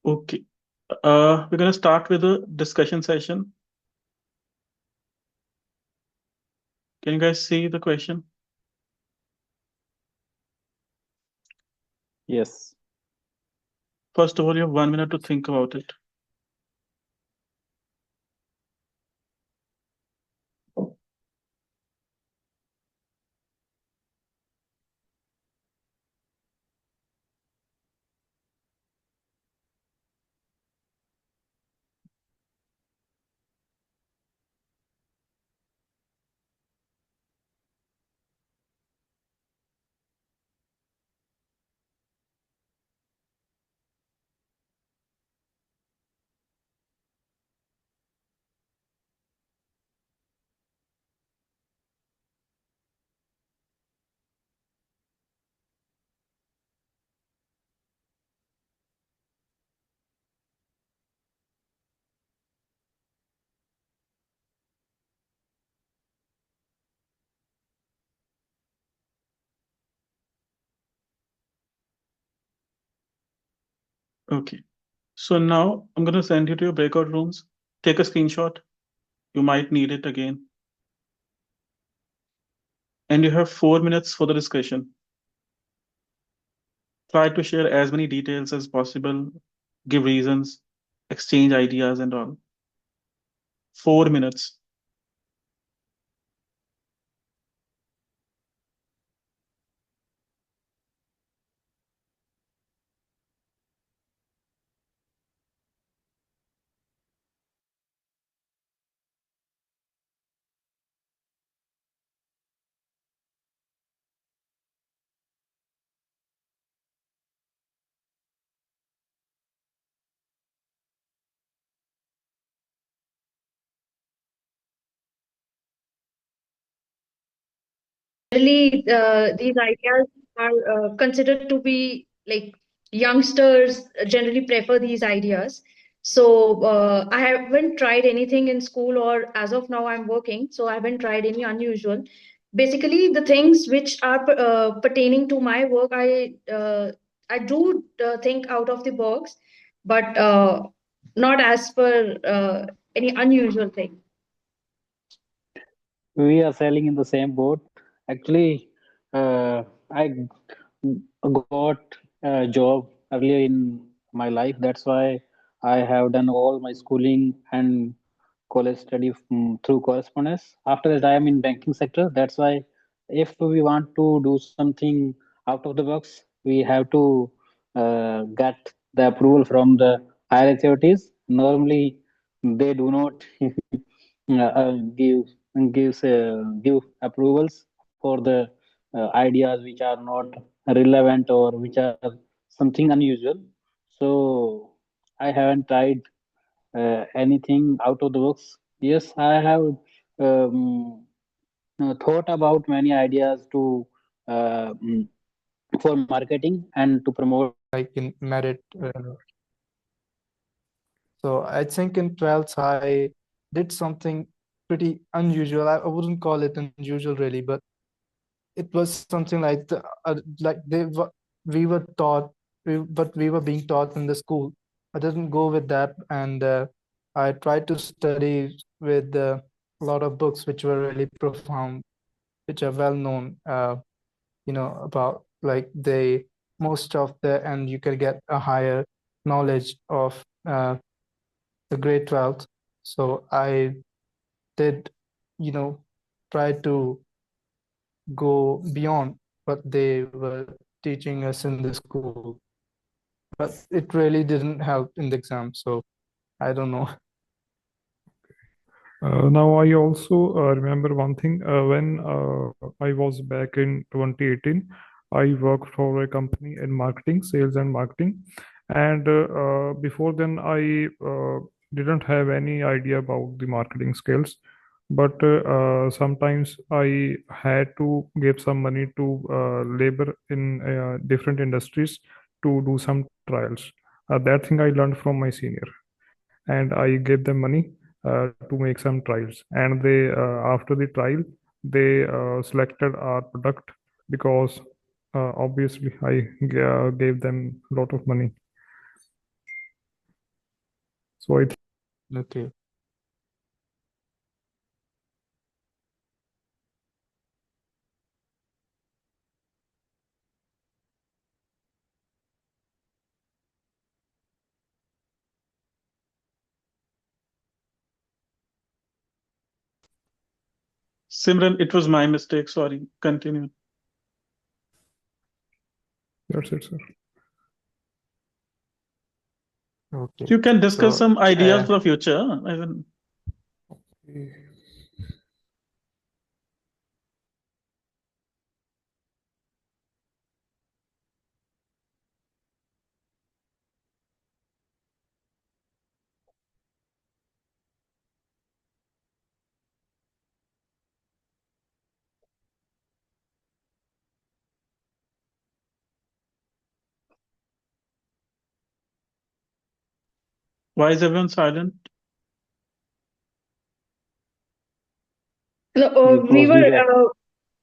Okay. We're going to start with a discussion session. Can you guys see the question? Yes. First of all, you have 1 minute to think about it. Okay. So now I'm going to send you to your breakout rooms. Take a screenshot. You might need it again. And you have 4 minutes for the discussion. Try to share as many details as possible, give reasons, exchange ideas, and all. 4 minutes. Generally, these ideas are considered to be like youngsters generally prefer these ideas. So I haven't tried anything in school, or as of now I'm working, so I haven't tried any unusual. Basically, the things which are pertaining to my work, I do think out of the box, but not as per any unusual thing. We are sailing in the same boat. Actually, I got a job earlier in my life. That's why I have done all my schooling and college study through correspondence. After that, I am in banking sector. That's why if we want to do something out of the box, we have to get the approval from the higher authorities. Normally, they do not give approvals for the ideas which are not relevant or which are something unusual. So I haven't tried anything out of the box. Yes, I have thought about many ideas to for marketing and to promote. Like in merit. So I think in 12th, I did something pretty unusual. I wouldn't call it unusual really, but it was something like we were taught, but we were being taught in the school. I didn't go with that, and I tried to study with a lot of books which were really profound, which are well known. About like most of and you can get a higher knowledge of the grade 12th. So I did, try to go beyond what they were teaching us in the school. But it really didn't help in the exam. So I don't know. Now, I also remember one thing. When I was back in 2018, I worked for a company in marketing, sales and marketing. And before then, I didn't have any idea about the marketing skills. But sometimes I had to give some money to labor in different industries to do some trials. That thing I learned from my senior, and I gave them money to make some trials. And they, after the trial, they selected our product because obviously I gave them a lot of money. So I Okay. Simran, it was my mistake. Sorry. Continue. that's it, sir. Okay. You can discuss So, some ideas for the future. I mean, why is everyone silent? No, Because we were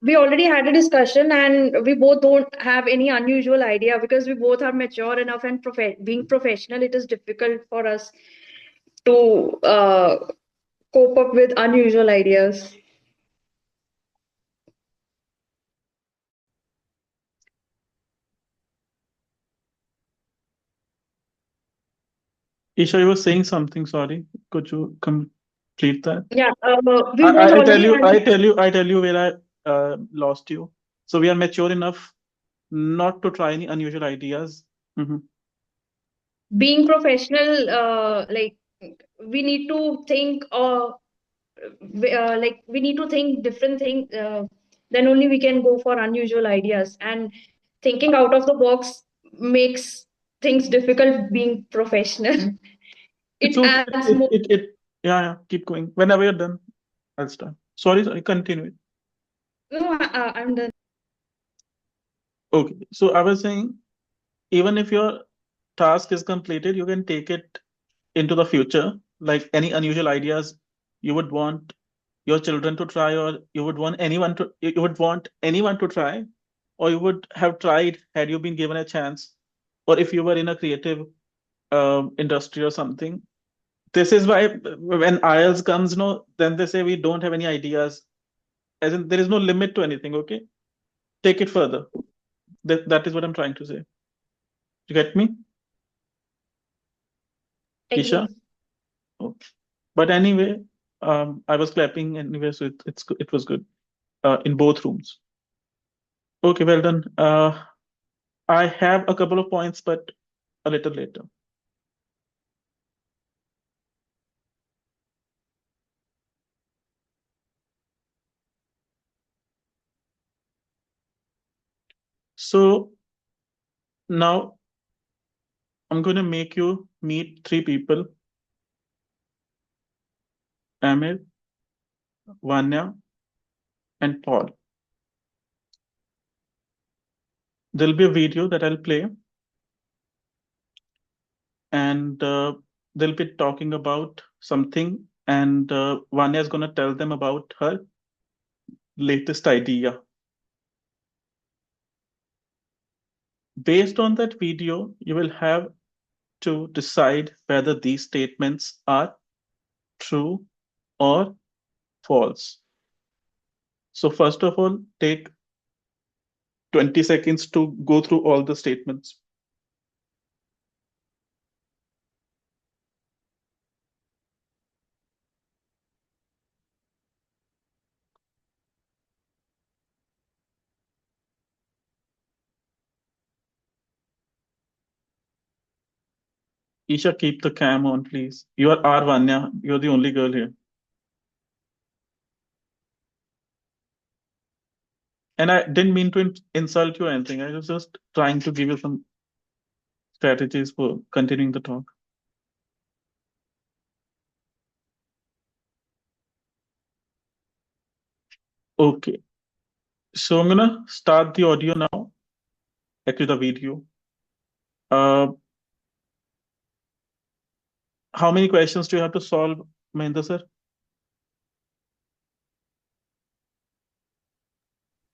we already had a discussion, and we both don't have any unusual idea because we both are mature enough and being professional. It is difficult for us to cope up with unusual ideas. Isha, you were saying something. Sorry. Could you complete that? Yeah, we both I tell already you, had. I tell you where I lost you. So we are mature enough not to try any unusual ideas. Mhm. Being professional, like we need to think, like we need to think different things. Then only we can go for unusual ideas. And thinking out of the box makes things difficult. Being professional, It's it okay. adds more. Yeah, yeah. Keep going. Whenever you're done, I'll start. Sorry. Continue. No, I'm done. Okay. So I was saying, even if your task is completed, you can take it into the future, like any unusual ideas you would want your children to try, or you would want anyone to try, or you would have tried had you been given a chance, or if you were in a creative industry or something. This is why when IELTS comes, no, then they say we don't have any ideas. As in, there is no limit to anything. Okay, take it further. That is what I'm trying to say. You get me, Isha? Agree. Okay. But anyway, I was clapping anyway, so it was good in both rooms. Okay, well done. I have a couple of points, but a little later. So now I'm going to make you meet three people: Amir, Vanya, and Paul. There'll be a video that I'll play, and they'll be talking about something, and Vanya is going to tell them about her latest idea. Based on that video, you will have to decide whether these statements are true or false. So first of all, take 20 seconds to go through all the statements. Isha, keep the cam on, please. You are R Vanya. You're the only girl here. And I didn't mean to insult you or anything. I was just trying to give you some strategies for continuing the talk. Okay. So I'm gonna start the audio now. Actually, the video. Uh, how many questions do you have to solve, Mahendra sir?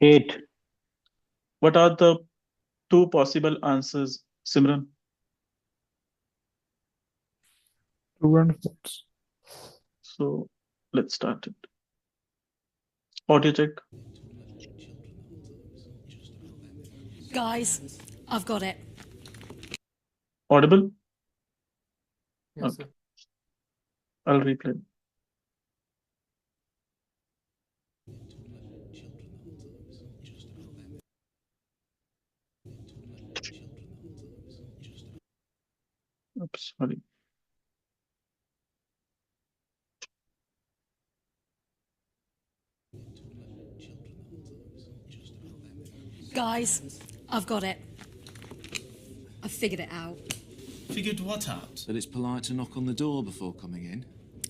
8. What are the two possible answers, Simran? True and false. So let's start it. Audio check. Guys, I've got it. Audible? Yes, Okay. sir. I'll replay. Oops, sorry. Guys, I've got it. I've figured it out. Figured what out? That it's polite to knock on the door before coming in.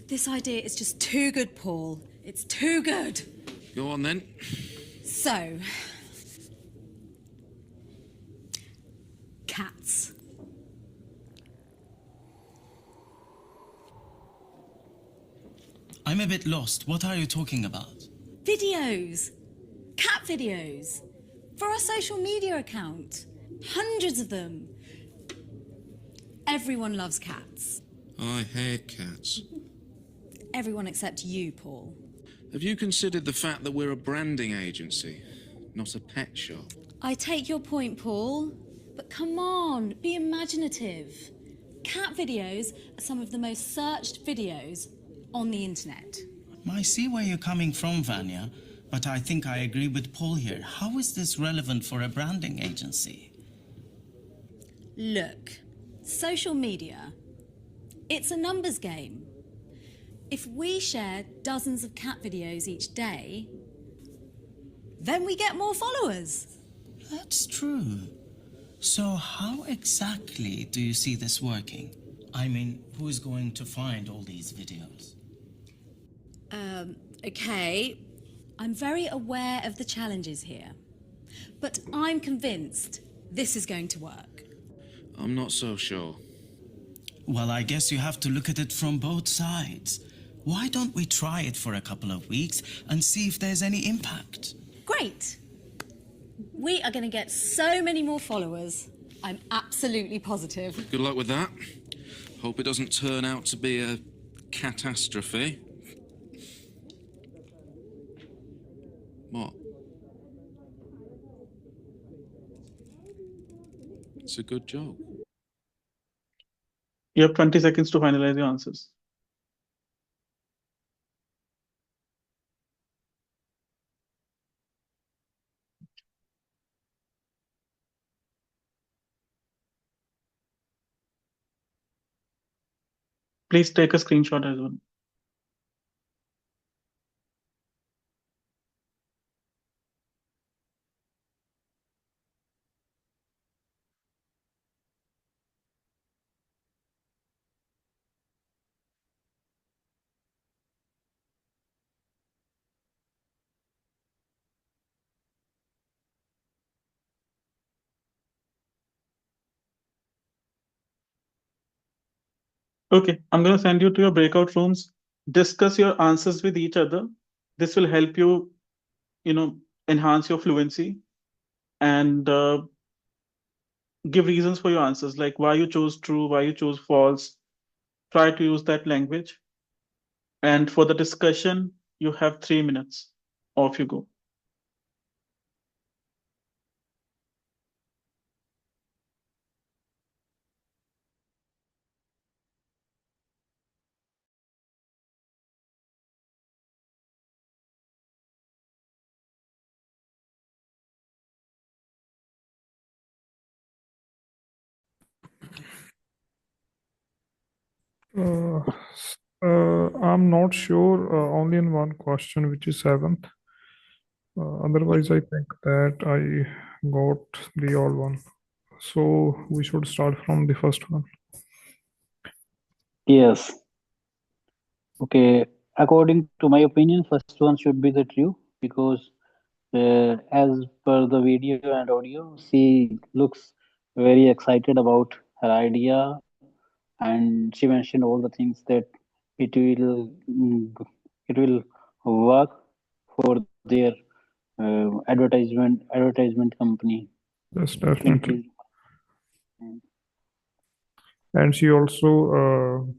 This idea is just too good, Paul. It's too good. Go on then. So, cats. I'm a bit lost. What are you talking about? Videos. Cat videos. For our social media account. Hundreds of them. Everyone loves cats. I hate cats. Everyone except you, Paul. Have you considered the fact that we're a branding agency, not a pet shop? I take your point, Paul. But come on, be imaginative. Cat videos are some of the most searched videos on the internet. I see where you're coming from, Vanya, but I think I agree with Paul here. How is this relevant for a branding agency? Look, social media, it's a numbers game. If we share dozens of cat videos each day, then we get more followers. That's true. So how exactly do you see this working? I mean, who is going to find all these videos? Okay, I'm very aware of the challenges here, but I'm convinced this is going to work. I'm not so sure. Well, I guess you have to look at it from both sides. Why don't we try it for a couple of weeks and see if there's any impact? Great. We are going to get so many more followers. I'm absolutely positive. Good luck with that. Hope it doesn't turn out to be a catastrophe. What? It's a good job. You have 20 seconds to finalize your answers. Please take a screenshot as well. Okay, I'm going to send you to your breakout rooms. Discuss your answers with each other. This will help you, enhance your fluency and give reasons for your answers, like why you chose true, why you chose false. Try to use that language. And for the discussion, you have 3 minutes. Off you go. Uh, I'm not sure, only in one question, which is seventh. Otherwise, I think that I got the all one. So we should start from the first one. Yes. Okay. According to my opinion, first one should be the true because as per the video and audio, she looks very excited about her idea, and she mentioned all the things that it will it will work for their advertisement company Yes, to definitely. increase. And she also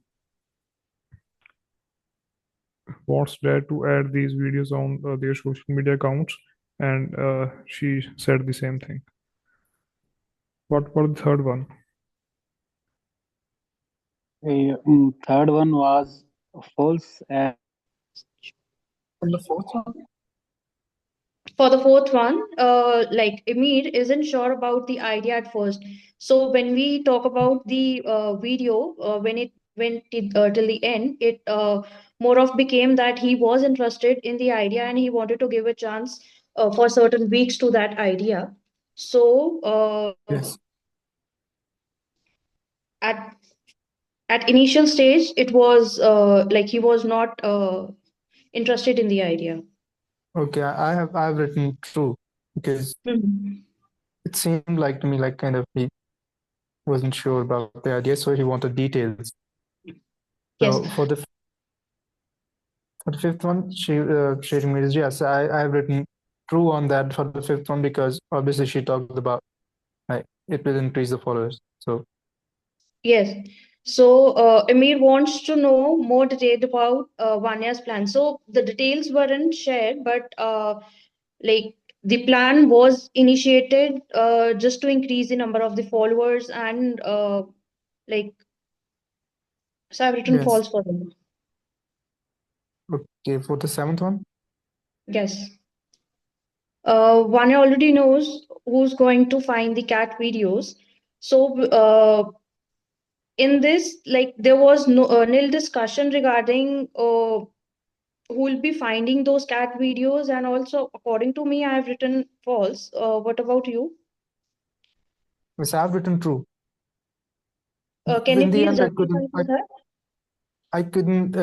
wants dad to add these videos on their social media accounts, and she said the same thing. What about the third one? Third one was false. And the fourth one? For the fourth one, like Emir isn't sure about the idea at first. So when we talk about the video, when it went till the end, it more of became that he was interested in the idea and he wanted to give a chance for certain weeks to that idea. So Yes. at initial stage, it was like he was not interested in the idea. Okay, I have written true because Mhm. it seemed like to me like kind of he wasn't sure about the idea, so he wanted details. Yes. So for the fifth one, sharing media, yes, I have written true on that for the fifth one because obviously she talked about like it will increase the followers. So Yes. So Amir wants to know more detail about Vanya's plan. So the details weren't shared, but like the plan was initiated just to increase the number of the followers and like so I've written yes. false for them. Okay, for the seventh one, Yes. Vanya already knows who's going to find the cat videos. So in this, like there was no nil discussion regarding who will be finding those cat videos, and also according to me I have written false. What about you? yes, I have written true. Can you In the please end, justify for that? I couldn't.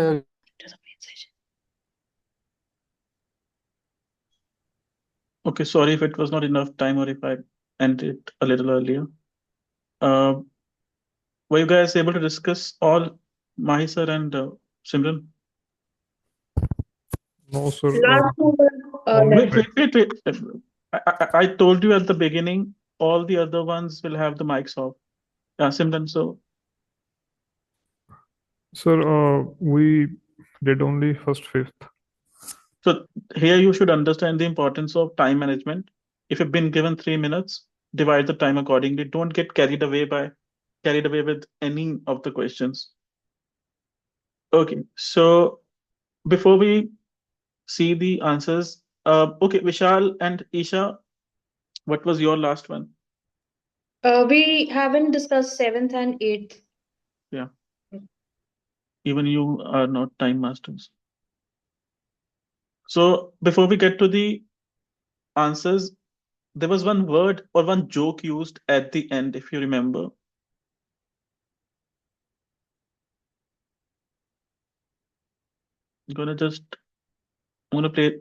Okay, sorry if it was not enough time or if I ended a little earlier. Uh, were you guys able to discuss all, Mahi sir and Simran? No, sir. Last two were Only left. Wait. I told you at the beginning, all the other ones will have the mics off. Simran, so sir, we did only first fifth. so here you should understand the importance of time management. If you've been given 3 minutes, divide the time accordingly. Don't get carried away with any of the questions. Okay, so before we see the answers, okay, Vishal and Isha, what was your last one? We haven't discussed seventh and eighth. Yeah, even you are not time masters. So before we get to the answers, there was one word or one joke used at the end, if you remember. I'm gonna play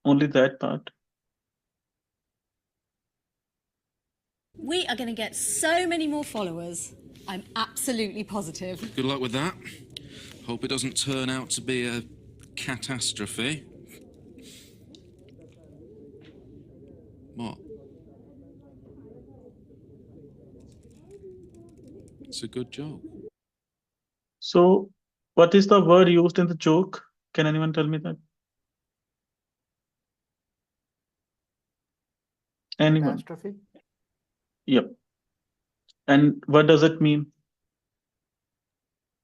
only that part. We are going to get so many more followers. I'm absolutely positive. Good luck with that. Hope it doesn't turn out to be a catastrophe. What? It's a good joke. So, what is the word used in the joke? Can anyone tell me that? Anyone? catastrophe. Yep. And what does it mean?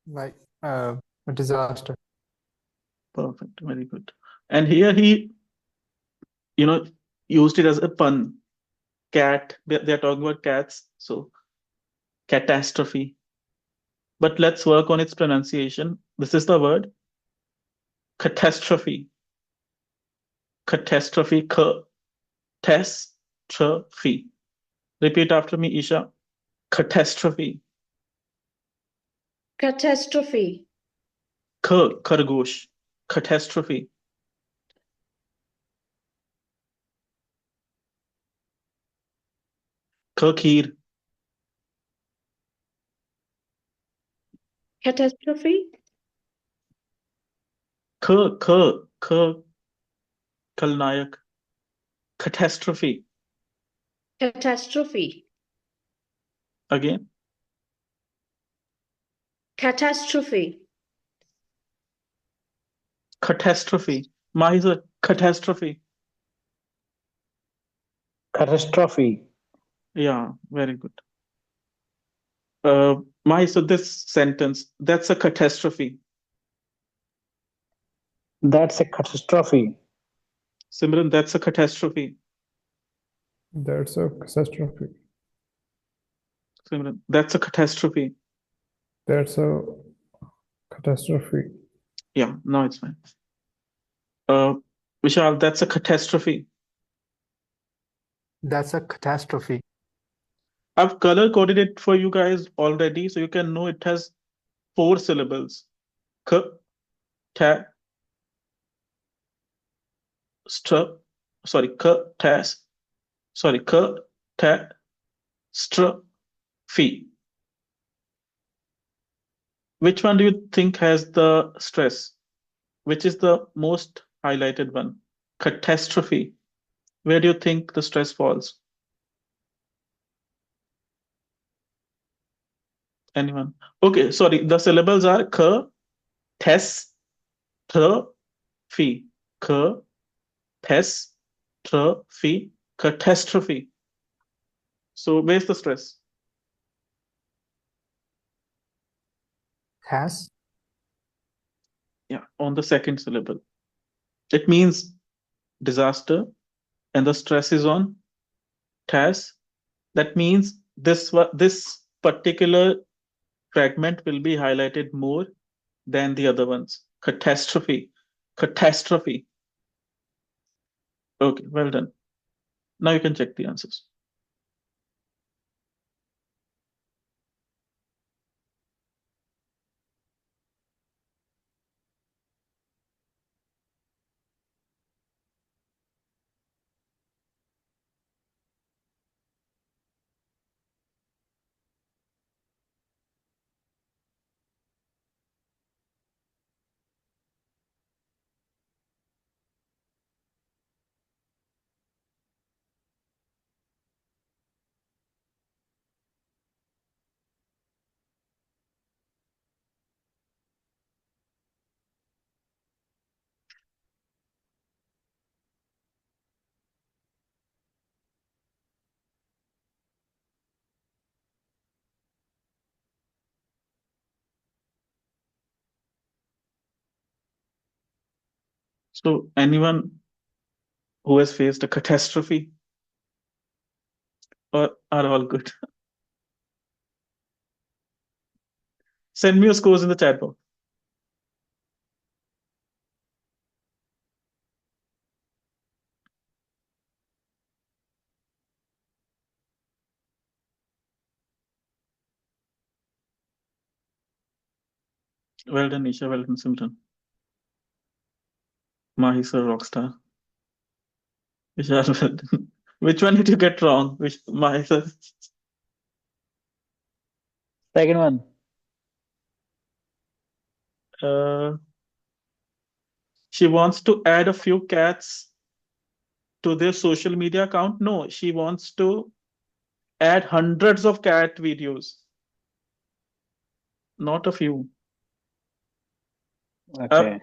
Like a disaster. Perfect. Very good. And here he, you know, used it as a pun. Cat. They're talking about cats. So, catastrophe. But let's work on its pronunciation. This is the word catastrophe. Catastrophe. Catastrophe. Repeat after me, Isha. Catastrophe. Catastrophe. Khargosh. Catastrophe. Kheer. Catastrophe. K. Kalnayak. Catastrophe. Catastrophe. Again. Catastrophe. Catastrophe. Mahi sir, catastrophe. Catastrophe. Yeah, very good. Mahi, so this sentence, that's a catastrophe. That's a catastrophe. Simran, that's a catastrophe. That's a catastrophe. Simran, that's a catastrophe. That's a catastrophe. Yeah, now it's fine. Vishal, that's a catastrophe. That's a catastrophe. I've color coded it for you guys already, so you can know it has 4 syllables. K, ta, str, sorry, k, tas, sorry, k, ta, str, fee. Which one do you think has the stress? Which is the most highlighted one? Catastrophe. Where do you think the stress falls? Anyone? Okay, sorry. The syllables are k, tes, tr, fee. K, tes, tr, fee. Catastrophe. So where's the stress? Has. Yeah, on the second syllable. It means disaster, and the stress is on tas. That means this particular fragment will be highlighted more than the other ones. Catastrophe. Catastrophe. Okay, well done. Now you can check the answers. So anyone who has faced a catastrophe or are all good? Send me your scores in the chat box. Well done, Nisha. Well done, Simran. Mahi sir, rockstar. Vishal, well done. Which one did you get wrong? Which Mahi sir? Second one. She wants to add a few cats to their social media account. No, she wants to add hundreds of cat videos, not a few. I've Okay.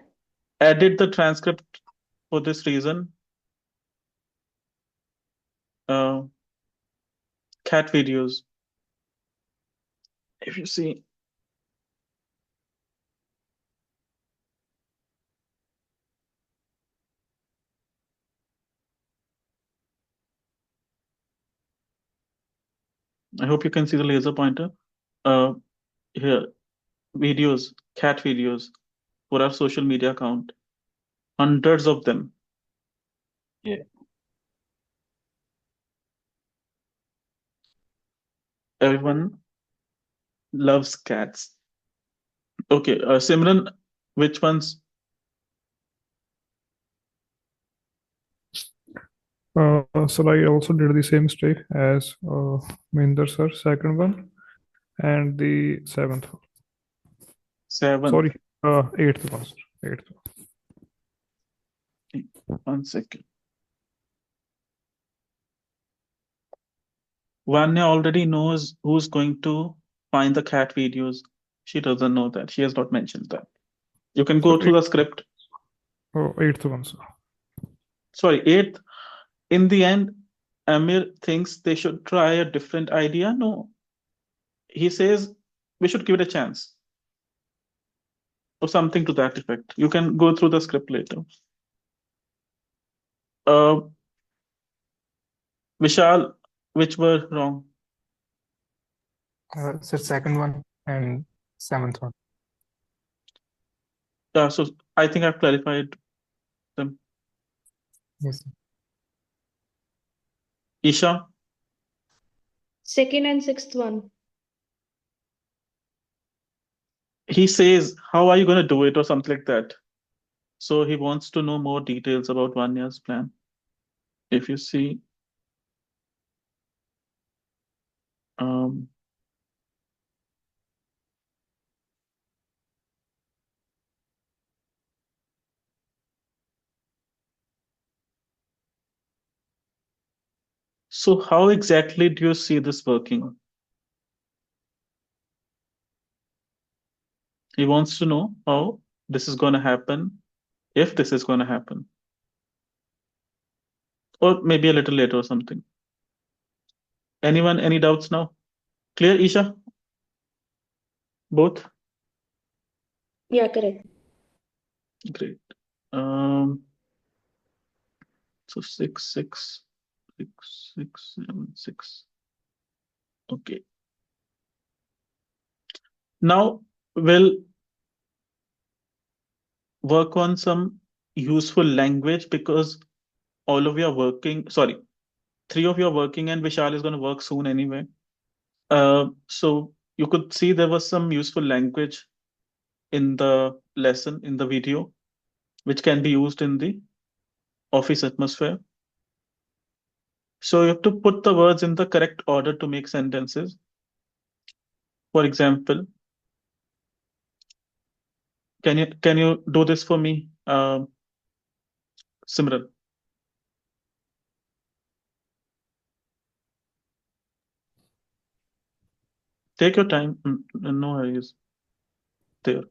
added the transcript for this reason. Uh, cat videos. If you see, I hope you can see the laser pointer. Here, videos, cat videos for our social media account. Hundreds of them. Yeah. Everyone loves cats. Okay, Simran, which ones? So I also did the same mistake as Minder sir, second one, and the seventh one. Seven. Sorry, eighth one, sir. Eighth one. 1 second. Vanya already knows who's going to find the cat videos. She doesn't know that. She has not mentioned that. You can go So through the script. Oh, eighth one, sir. Sorry, eighth. In the end, Amir thinks they should try a different idea. No, he says we should give it a chance, or something to that effect. You can go through the script later. Uh, Vishal, which were wrong? So second one and seventh one. Yeah, so I think I've clarified them. Yes. Isha, Second and sixth one. he says, "How are you going to do it?" or something like that. So he wants to know more details about 1 year's plan. If you see, um, so how exactly do you see this working? He wants to know how this is going to happen, if this is going to happen, or maybe a little later or something. Anyone, any doubts now? Clear, Isha? Both? Yeah, correct. Great. Um, so 6, 6, 6, 6, 7, 6. Okay. Now we'll work on some useful language because all of you are working. Sorry, three of you are working, and Vishal is going to work soon anyway. So you could see there was some useful language in the lesson, in the video, which can be used in the office atmosphere. So you have to put the words in the correct order to make sentences. For example, can you do this for me, Simran? Take your time. No hurries. There.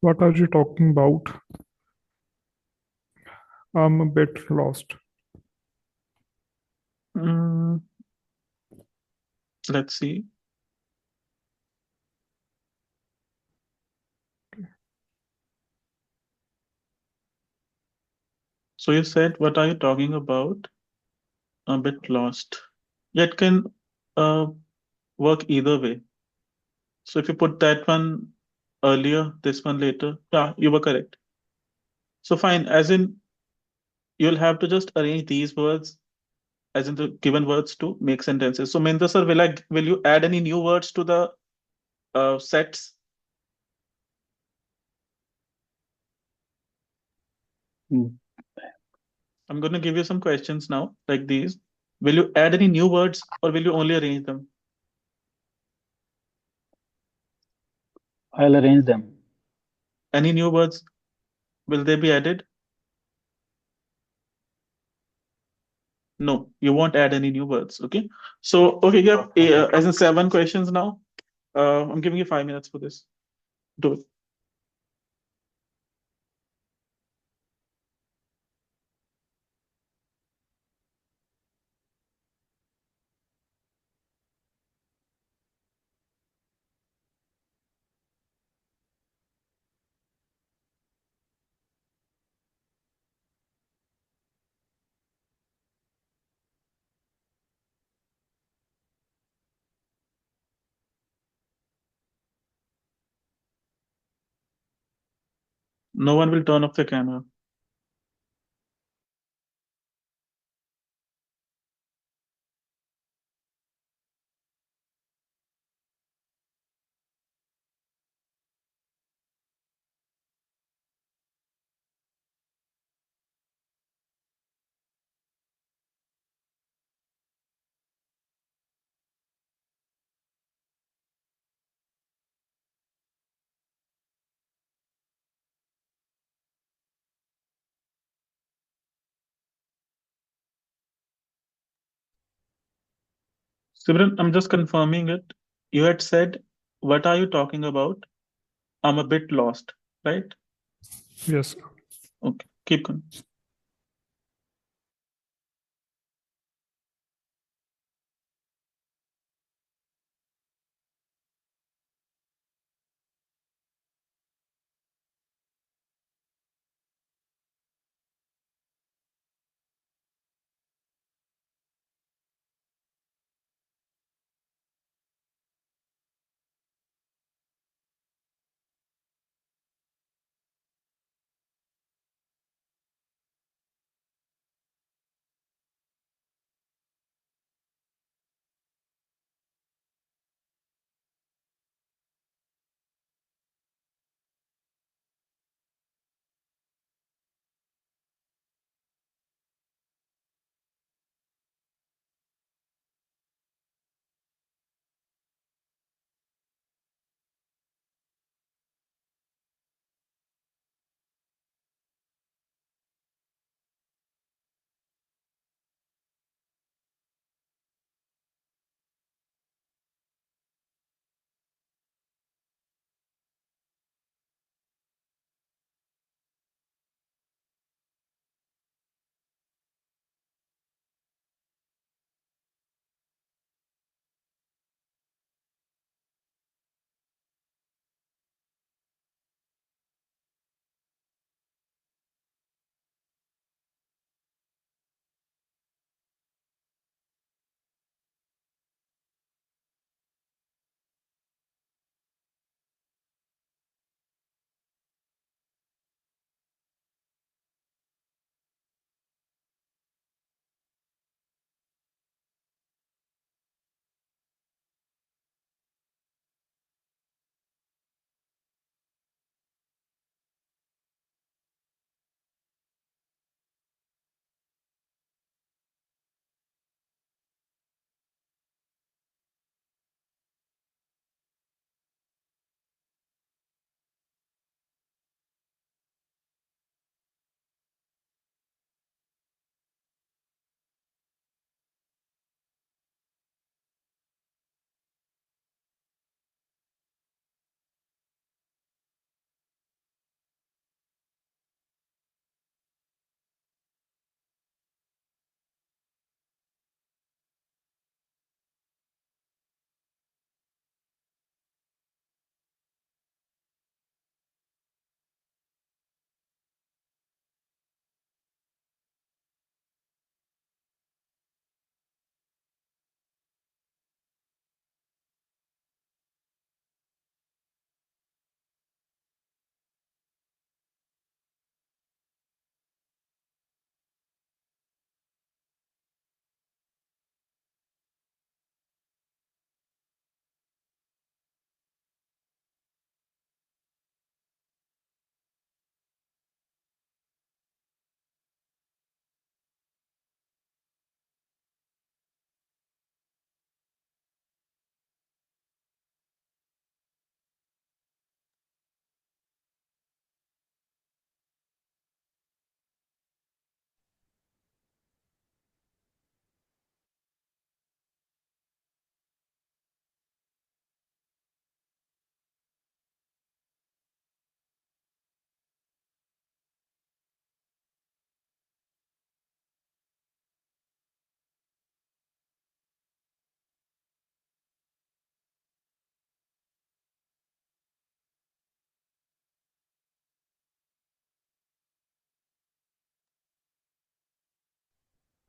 What are you talking about? I'm a bit lost. Mm, let's see. So you said, what are you talking about? A bit lost. Yet can uh, work either way. So if you put that one earlier, this one later, yeah, you were correct. So fine, as in you'll have to just arrange these words as in the given words to make sentences. So Mendra sir, will you add any new words to the sets? Mm. I'm going to give you some questions now, like these. Will you add any new words or will you only arrange them? I'll arrange them. Any new words, will they be added? No, you won't add any new words. Okay. So, okay, you have as in 7 questions now. I'm giving you 5 minutes for this. Do it. No one will turn off the camera. Simran, I'm just confirming it. You had said, "What are you talking about? I'm a bit lost," right? Yes. Okay, keep going.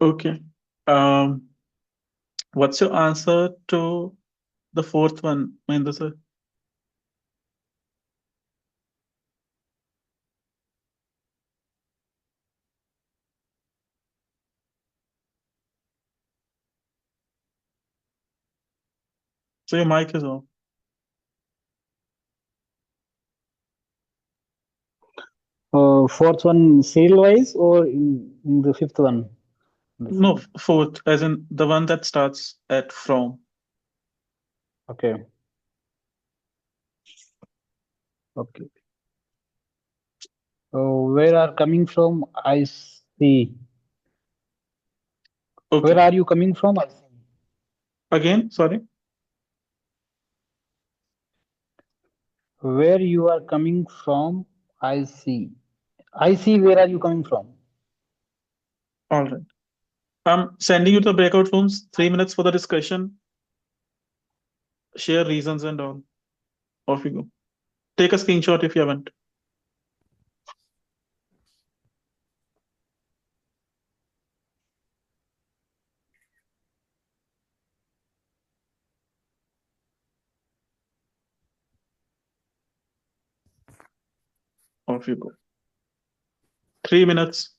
Okay. Um, what's your answer to the fourth one, Mahendra sir? So your mic is on. Fourth one, serial wise, or in the fifth one? No, fourth, as in the one that starts at from. Okay. Okay. Where are coming from? I see. Okay. Where are you coming from? I see. Again, sorry. Where you are coming from, I see. I see where are you coming from. All right. I'm sending you to the breakout rooms. 3 minutes for the discussion. Share reasons and all. Off you go. Take a screenshot if you haven't. Off you go. 3 minutes.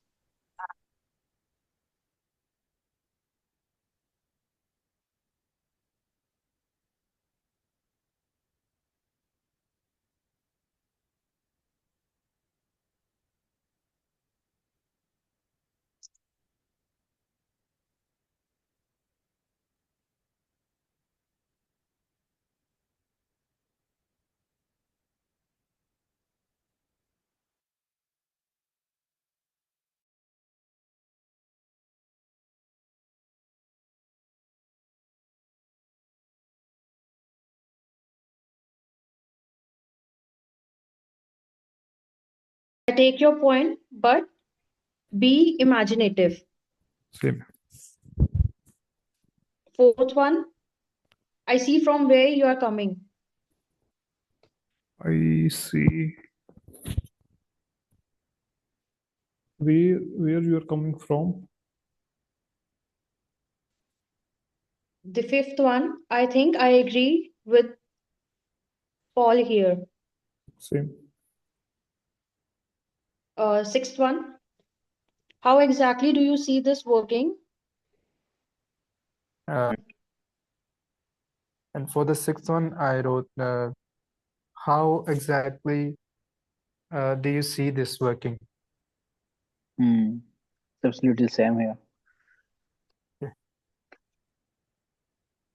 I take your point, but be imaginative. Same. Fourth one, I see from where you are coming. I see where you are coming from. The fifth one, I think I agree with Paul here. Same. Sixth one, how exactly do you see this working? And for the sixth one, I wrote, how exactly do you see this working? Absolutely same here. Yeah.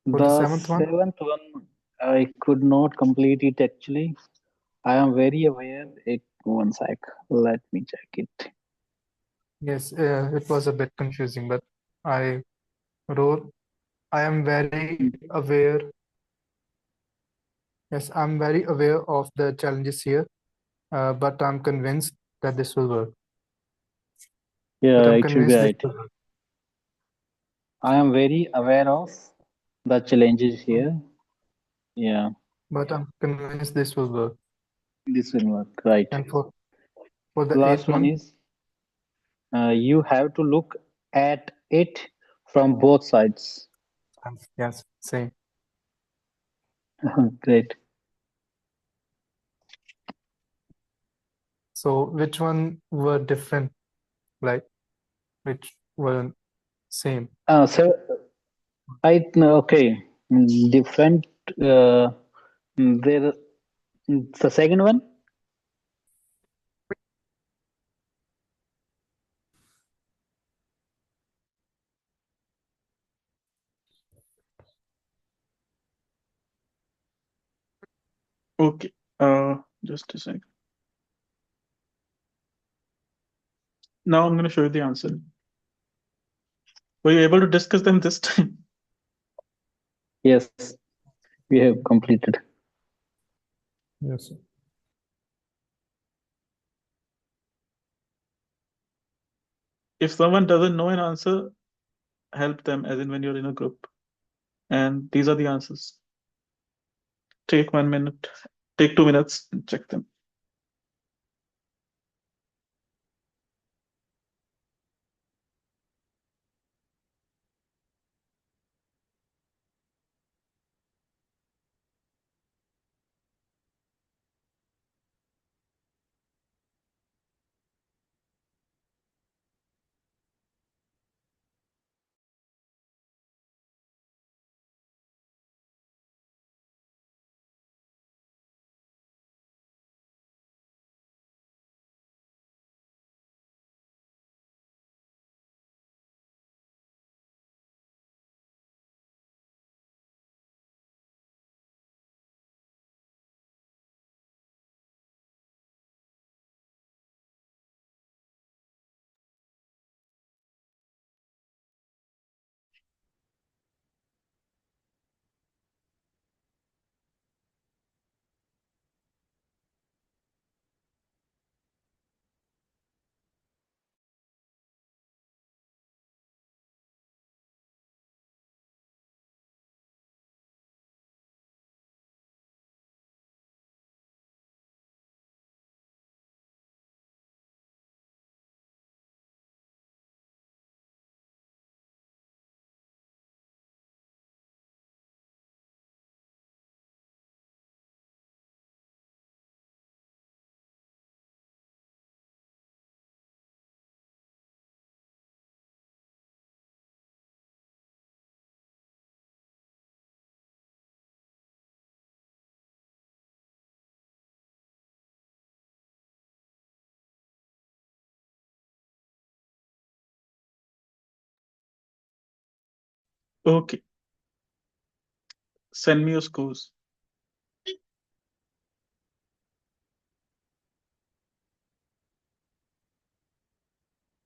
For the The seventh one, seventh one, I could not complete it actually. I am very aware. One sec. Let me check it. yes, it was a bit confusing, but I wrote, I am very aware. Yes, I'm very aware of the challenges here, but I'm convinced that this will work. But Yeah, I'm it should be convinced this right. will work. I am very aware of the challenges here. Yeah, But I'm convinced this will work. this will work. Right. And for the eighth Last one one, is you have to look at it from both sides. yes, same. Great. So which one were different, like which were same? So okay, different. There, the second one. Okay. Just a sec. Now I'm going to show you the answer. Were you able to discuss them this time? Yes, we have completed. Yes. If someone doesn't know an answer, help them, as in when you're in a group. And these are the answers. Take 1 minute, take 2 minutes and check them. Okay. Send me your scores.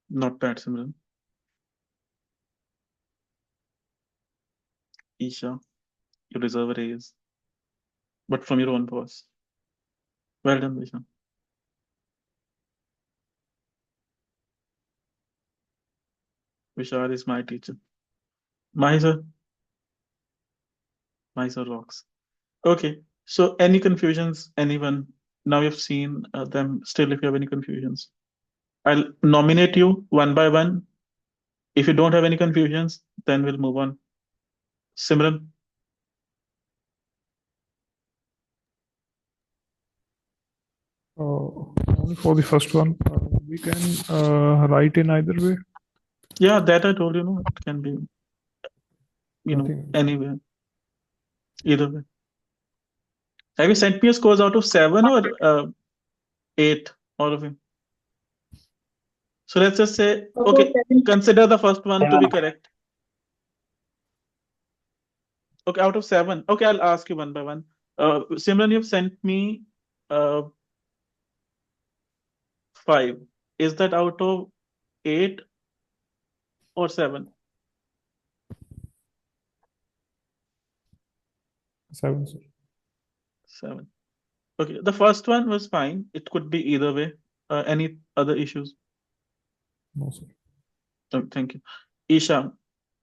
Not bad, Simran. Isha, you deserve a raise, but from your own boss. Well done, Isha. Vishal is my teacher. Mahisa, Mahisa rocks. Okay. So, any confusions? Anyone? Now you've seen them. Still, if you have any confusions, I'll nominate you one by one. If you don't have any confusions, then we'll move on. Simran, Only for the first one, we can write in either way. yeah, that I told you, no, it can be, Nothing. anywhere, either way. Have you sent me your scores out of 7 or 8, all of you? So let's just say, okay, consider the first one to be correct. Okay, out of 7. Okay, I'll ask you one by one. Simran, you've sent me 5. Is that out of 8 or 7? 7, sir. 7. Okay, the first one was fine. It could be either way. Any other issues? No, sir. Oh, thank you. Isha,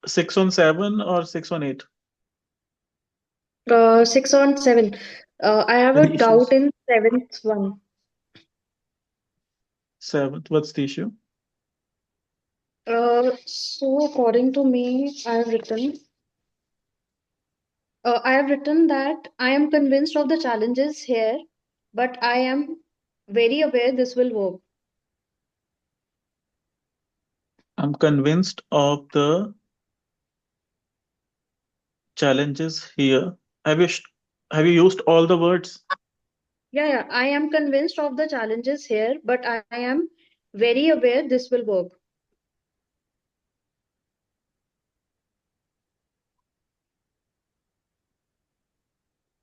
6 on 7 or 6 on 8? 6 on 7. I have Any a doubt issues? in seventh one. 7th, what's the issue? So according to me, I have written that I am convinced of the challenges here, but I am very aware this will work. I'm convinced of the challenges here. Have you sh- have you used all the words? Yeah, I am convinced of the challenges here, but I am very aware this will work.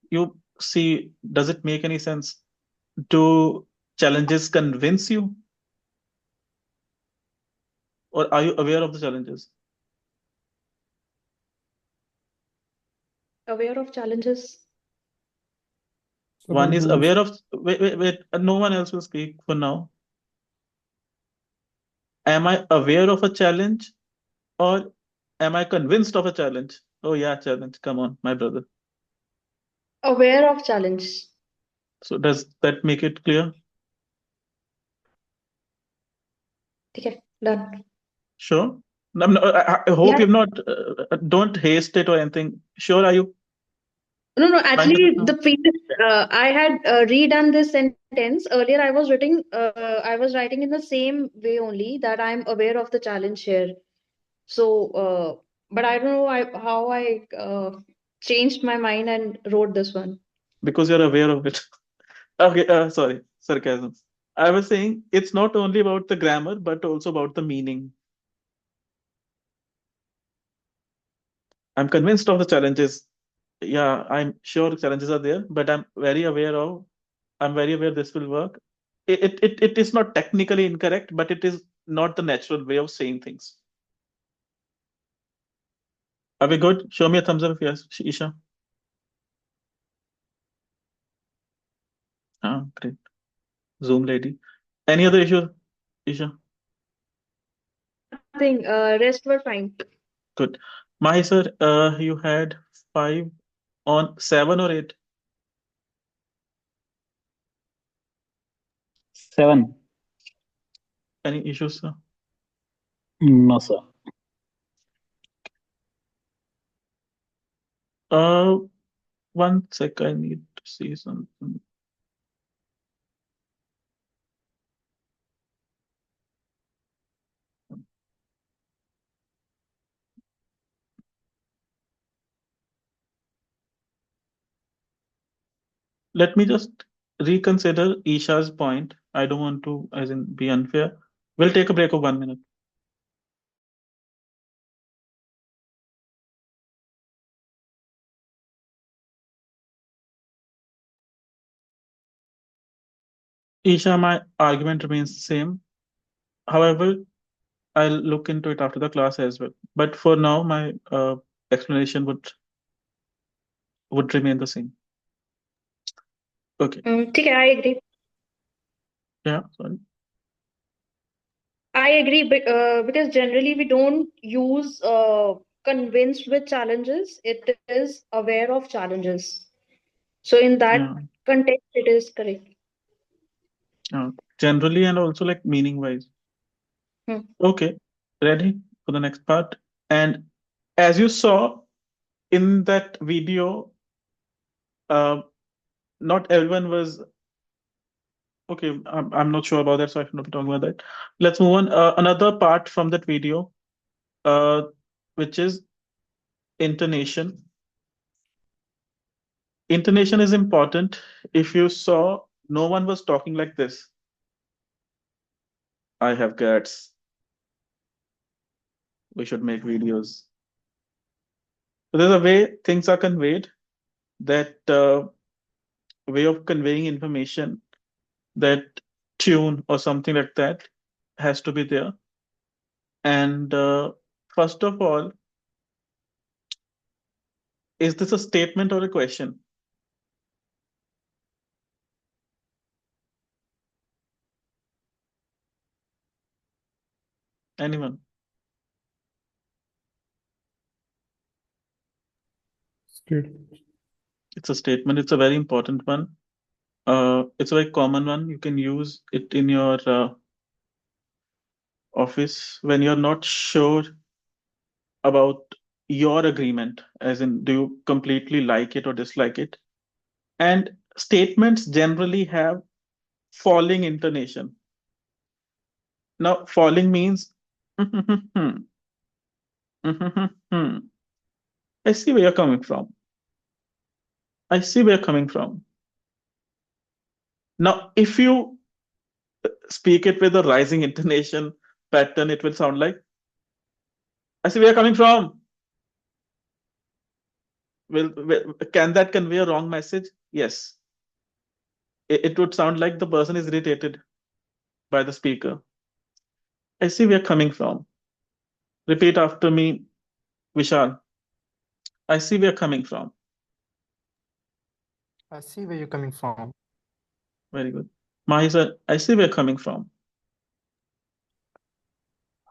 You see, does it make any sense? Do challenges convince you, or are you aware of the challenges? Aware of challenges. Sir, One I is don't. aware of. Wait. No one else will speak for now. Am I aware of a challenge, or am I convinced of a challenge? Oh yeah, challenge. Come on, my brother. Aware of challenge. So does that make it clear? Okay, done. Sure. I hope Yeah. you've not. Don't haste it or anything. Sure, are you No, fine with it actually, now? the previous I had redone this sentence. Earlier, I was writing in the same way only that I'm aware of the challenge here. So, but I don't know how I changed my mind and wrote this one. Because you're aware of it. Okay, sorry, sarcasm. I was saying it's not only about the grammar, but also about the meaning. I'm convinced of the challenges. Yeah, I'm sure challenges are there, but I'm very aware this will work. It is not technically incorrect, but it is not the natural way of saying things. Are we good? Show me a thumbs up if yes, Isha. Ah, great. Zoom lady. Any other issue, Isha? Nothing. Rest were fine. Good. Mahi sir, you had 5 on 7 or 8. 7. Any issues, sir? No, sir. Uh, one sec, I need to see something. Let me just reconsider Isha's point. I don't want to, as in, be unfair. We'll take a break of 1 minute. Isha, my argument remains the same. However, I'll look into it after the class as well. But for now, my explanation would remain the same. Okay. ठीक है, I agree. Yeah. Sorry. I agree, but because generally we don't use convinced with challenges. It is aware of challenges. So in that Yeah. context, it is correct. Generally and also like meaning wise. Hmm. Okay. Ready for the next part? And as you saw in that video, uh, not everyone was okay. I'm not sure about that, so I should not be talking about that. Let's move on. Another part from that video, uh, which is intonation. Intonation is important. If you saw, no one was talking like this. I have guts. We should make videos. So there's a way things are conveyed, that way of conveying information, that tune or something like that has to be there. And first of all, is this a statement or a question? Anyone? Statement. It's a statement. It's a very important one. It's a very common one. You can use it in your office when you're not sure about your agreement, as in, do you completely like it or dislike it? And statements generally have falling intonation. Now, falling means, I see where you're coming from. I see where you're coming from. Now, if you speak it with a rising intonation pattern, it will sound like, I see where you're coming from. Can that convey a wrong message? Yes. It would sound like the person is irritated by the speaker. I see where you're coming from. Repeat after me, Vishal. I see where you're coming from. I see where you're coming from. Very good. Mahisa, I see where you're coming from.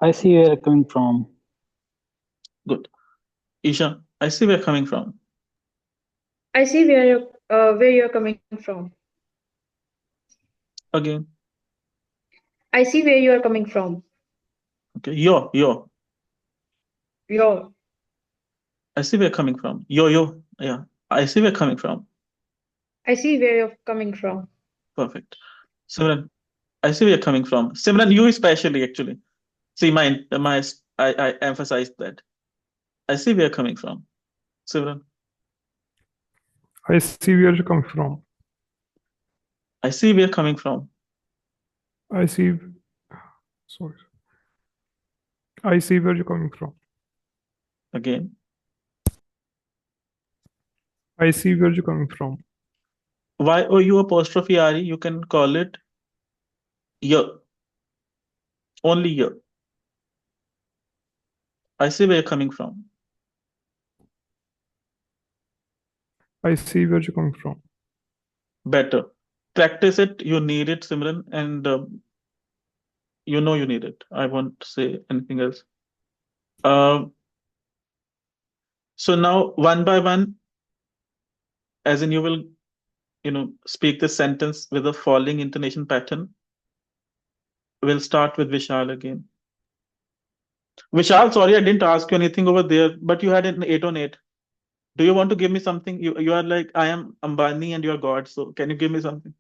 I see where you're coming from. Good. Isha, I see where you're coming from. I see where you're coming from. Again. I see where you are coming from. Okay. Yo. Your I see where you're coming from. Yo. Yeah. I see where you're coming from. I see where you're coming from. Perfect. Simran, I see where you're coming from. Simran, you especially actually. See, I emphasized that. I see where you're coming from. Simran, I see where you're coming from. I see where you're coming from. I see. Sorry. I see where you're coming from. Again. I see where you're coming from. YOU apostrophe RE, you can call it yo. Only yo. I see where you're coming from. I see where you're coming from. Better. Practice it. You need it, Simran, and you know you need it. I won't say anything else. So now, one by one, as in you will, speak this sentence with a falling intonation pattern. We'll start with Vishal again. Vishal, sorry, I didn't ask you anything over there, but you had an 8 on 8. Do you want to give me something? You are like, I am Ambani and you are God. So can you give me something?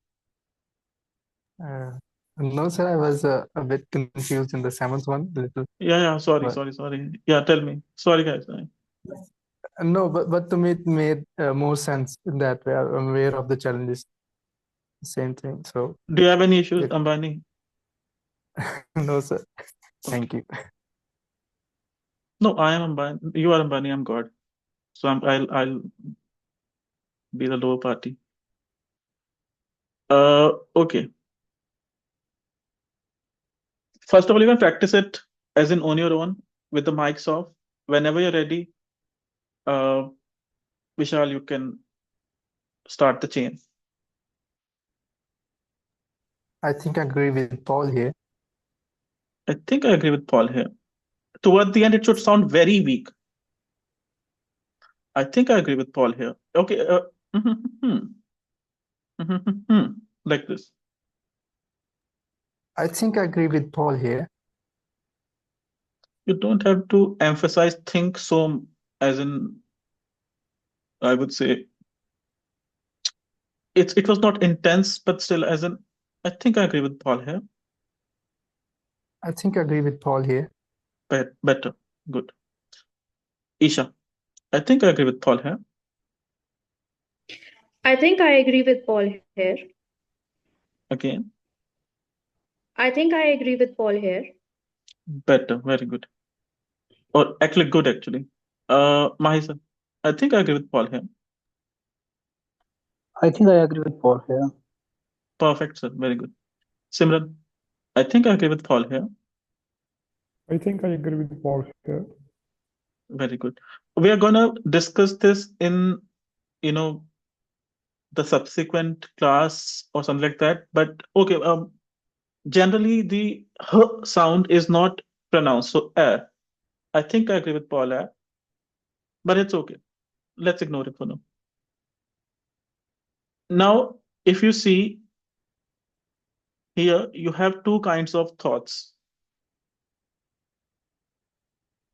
Uh, no, sir, I was a bit confused in the seventh one, little. Yeah. Sorry. But Yeah, tell me. Sorry, guys. no, but to me it made more sense in that way. I'm aware of the challenges. Same thing. So Do you have any issues, it, Ambani? no, sir. Thank you. No, I am Ambani. You are Ambani. I'm God. So I'll be the lower party. Okay. First of all, you can practice it as in on your own with the mics off. Whenever you're ready, uh, Vishal, you can start the chain. I think I agree with Paul here. I think I agree with Paul here. Toward the end, it should sound very weak. I think I agree with Paul here. Okay. Like this. I think I agree with Paul here. You don't have to emphasize think so, as in, I would say it was not intense, but still as in, I think I agree with Paul here. I think I agree with Paul here. Better. Good. Isha, I think I agree with Paul here. I think I agree with Paul here. Again, I think I agree with Paul here. better. Very good. Or actually good, actually. Mahisa, I think I agree with Paul here. I think I agree with Paul here. Perfect, sir. Very good. Simran, I think I agree with Paul here. I think I agree with Paul here. Very good. We are gonna discuss this in, the subsequent class or something like that. But okay, generally the h sound is not pronounced. So I think I agree with Paul, but it's okay. Let's ignore it for now. Now, if you see here, you have two kinds of thoughts.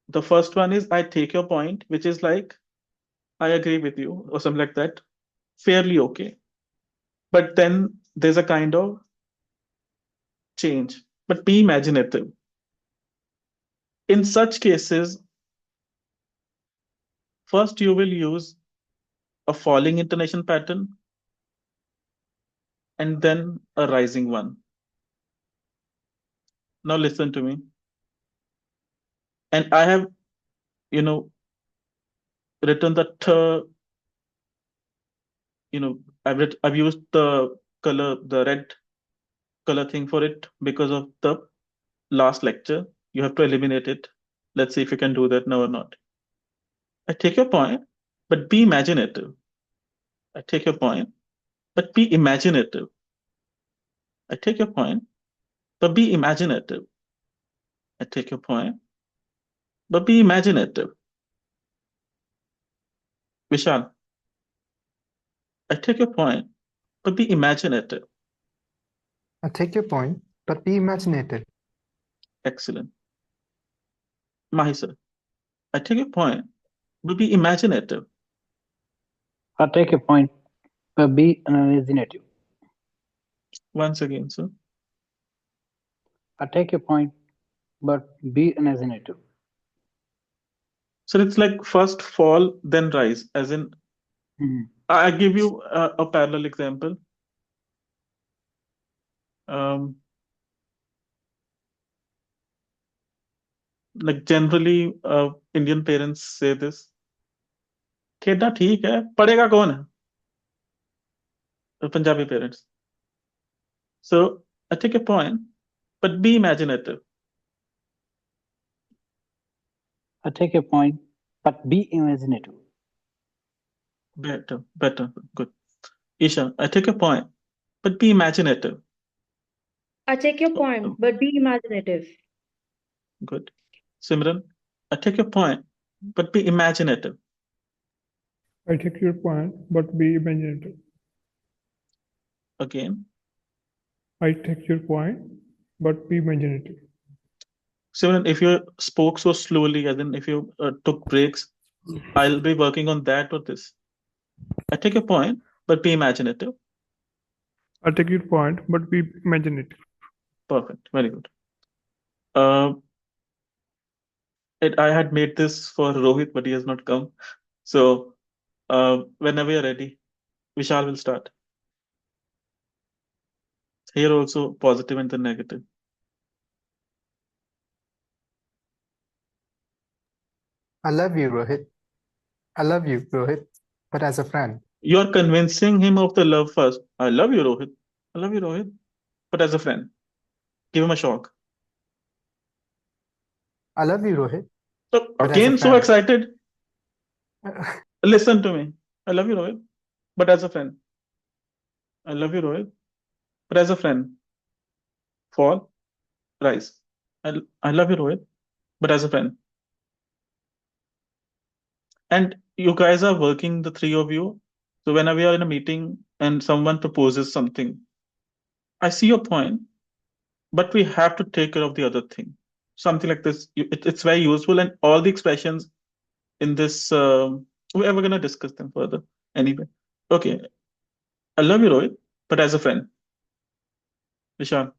The first one is I take your point, which is like I agree with you or something like that. Fairly okay. But then there's a kind of change. But be imaginative. In such cases, first you will use a falling intonation pattern and then a rising one. Now listen to me. And I have, written the I've used the red color thing for it because of the last lecture. You have to eliminate it. Let's see if you can do that now or not. I take your point, but be imaginative. I take your point, but be imaginative. I take your point, but be imaginative. I take your point, but be imaginative. Vishal, I take your point, but be imaginative. I take your point, but be imaginative. Excellent. Mahisa, I take your point, but be imaginative. I take a point, but be imaginative. Once again, sir. I take a point, but be imaginative. So it's like first fall, then rise, as in, Mhm. I give you a parallel example. Um, like generally, Indian parents say this, खेलना ठीक है, पढ़ेगा कौन है? Punjabi parents. So I take a point, but be imaginative. I take a point, but be imaginative. Better, good. Isha, I take a point, but be imaginative. I take your point, but be imaginative. Good. Simran, I take your point, but be imaginative. I take your point, but be imaginative. Again. I take your point, but be imaginative. Simran, if you spoke so slowly, as in if you took breaks, I'll be working on that or this. I take your point, but be imaginative. I take your point, but be imaginative. Perfect. Very good. I had made this for Rohit, but he has not come. So whenever you're ready, Vishal will start. Here also positive and then negative. I love you, Rohit. I love you, Rohit, but as a friend. You're convincing him of the love first. I love you, Rohit. I love you, Rohit. But as a friend, give him a shock. I love you, Rohit, So but as a again, so friend. excited. Listen to me. I love you, Rohit, but as a friend. I love you, Rohit, but as a friend. Fall, rise. I love you, Rohit, but as a friend. And you guys are working, the three of you. So whenever we are in a meeting and someone proposes something, I see your point, but we have to take care of the other thing. Something like this, it's very useful, and all the expressions in this, we're going to discuss them further anyway. Okay, I love you, Rohit, but as a friend. Vishal,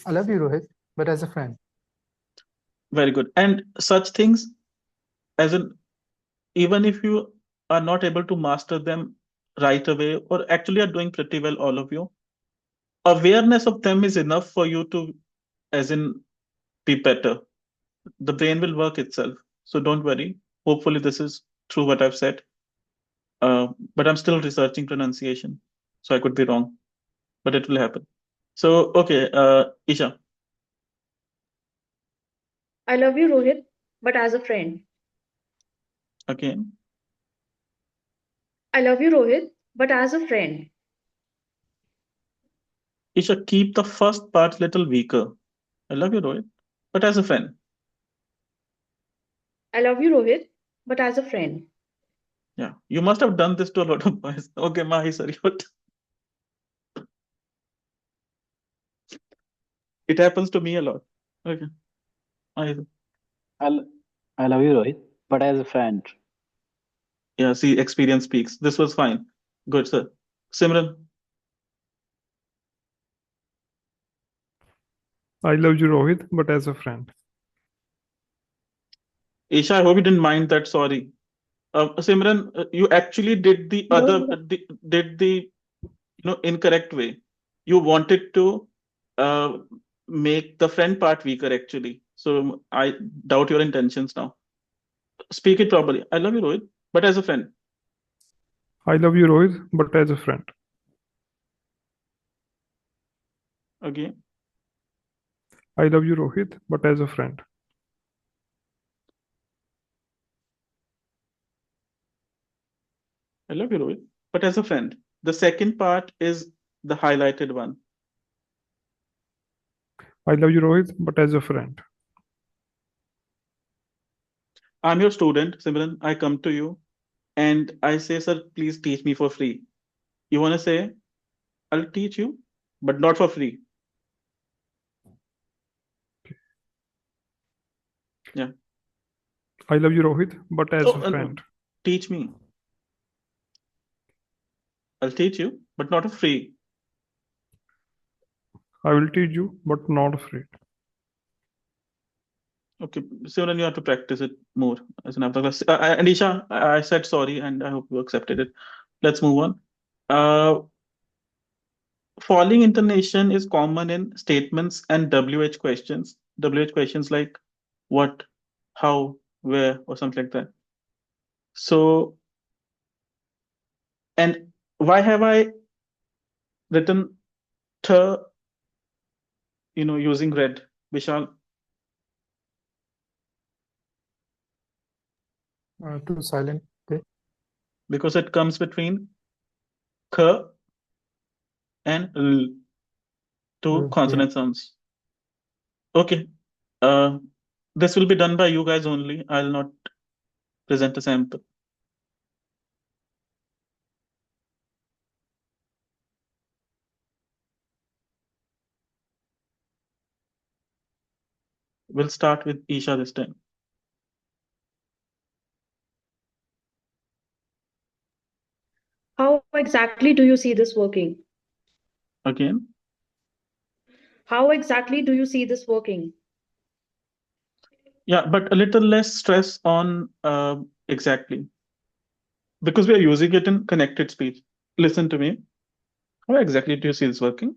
I love you, Rohit, but as a friend. very good. And such things, as in, even if you are not able to master them right away, or actually are doing pretty well, all of you, awareness of them is enough for you to, as in, be better. The brain will work itself. So don't worry. Hopefully, this is true what I've said. But I'm still researching pronunciation. So I could be wrong, but it will happen. So, okay, Isha, I love you, Rohit, but as a friend. again. I love you, Rohit, but as a friend. Isha, keep the first part little weaker. I love you, Rohit, but as a friend. I love you, Rohit, but as a friend. Yeah, you must have done this to a lot of boys. Okay, Mahi, sorry, but it happens to me a lot. Okay, Mahi. I, l- I love you, Rohit, but as a friend. Yeah, see, experience speaks. This was fine. Good, sir. Simran, I love you, Rohit, but as a friend. Isha, I hope you didn't mind that. Sorry. Simran, you actually did the No, other, no. did the incorrect way. You wanted to uh, make the friend part weaker, actually. So I doubt your intentions now. Speak it properly. I love you, Rohit, but as a friend. I love you, Rohit, but as a friend. Okay. I love you, Rohit, but as a friend. I love you, Rohit, but as a friend. The second part is the highlighted one. I love you, Rohit, but as a friend. I'm your student, Simran. I come to you and I say, sir, please teach me for free. You want to say, I'll teach you, but not for free. Yeah. I love you, Rohit, but as Oh, a friend. teach me. I'll teach you, but not for free. I will teach you, but not afraid. Okay, Simran, you have to practice it more as an after class. Anisha, I said sorry, and I hope you accepted it. Let's move on. Uh, Falling intonation is common in statements and WH questions. WH questions like what, how, where, or something like that. So, and why have I written th, using red, Vishal? To silent. Okay. Because it comes between k and l, two Yeah. consonant sounds. Okay. Uh, this will be done by you guys only. I'll not present a sample. We'll start with Isha this time. How exactly do you see this working? Again. How exactly do you see this working? Yeah, but a little less stress on exactly, because we are using it in connected speech. Listen to me. How exactly do you see this working?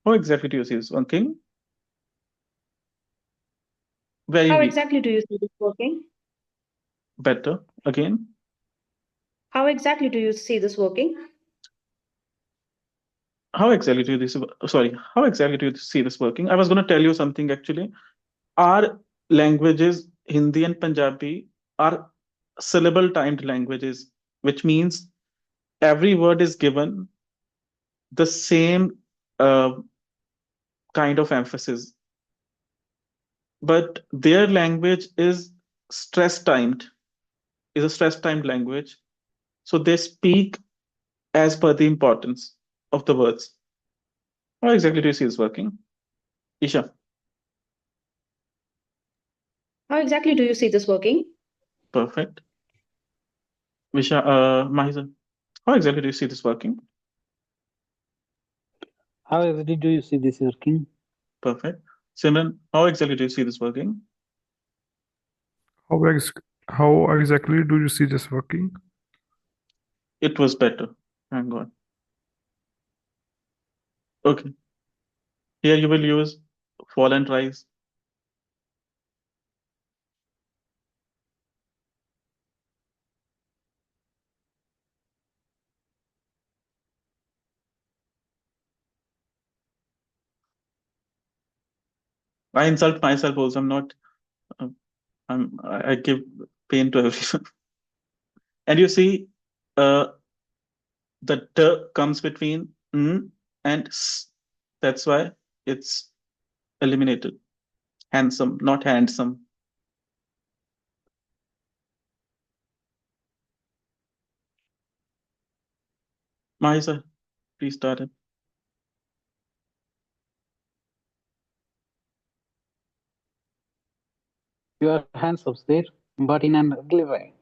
How exactly do you see this working? Very How weak. exactly do you see this working? Better. Again. How exactly do you see this working? How exactly do you this? Sorry, how exactly do you see this working? I was going to tell you something actually. Our languages, Hindi and Punjabi, are syllable timed languages, which means every word is given the same uh, kind of emphasis, but their language is stress timed, is a stress timed language. So they speak as per the importance of the words. How exactly do you see this working? Isha, How exactly do you see this working? perfect. Mahisa, how exactly do you see this working? How exactly do you see this working? Perfect. Simran, how exactly do you see this working? How ex how exactly do you see this working? It was better. Thank God. Okay. Here you will use fall and rise. I insult myself also. I'm not. uh, I give pain to everyone. And you see, uh, the t comes between and s. That's why it's eliminated. Handsome, not handsome. Mahisa, please start it. Your hands up there, but in an ugly way.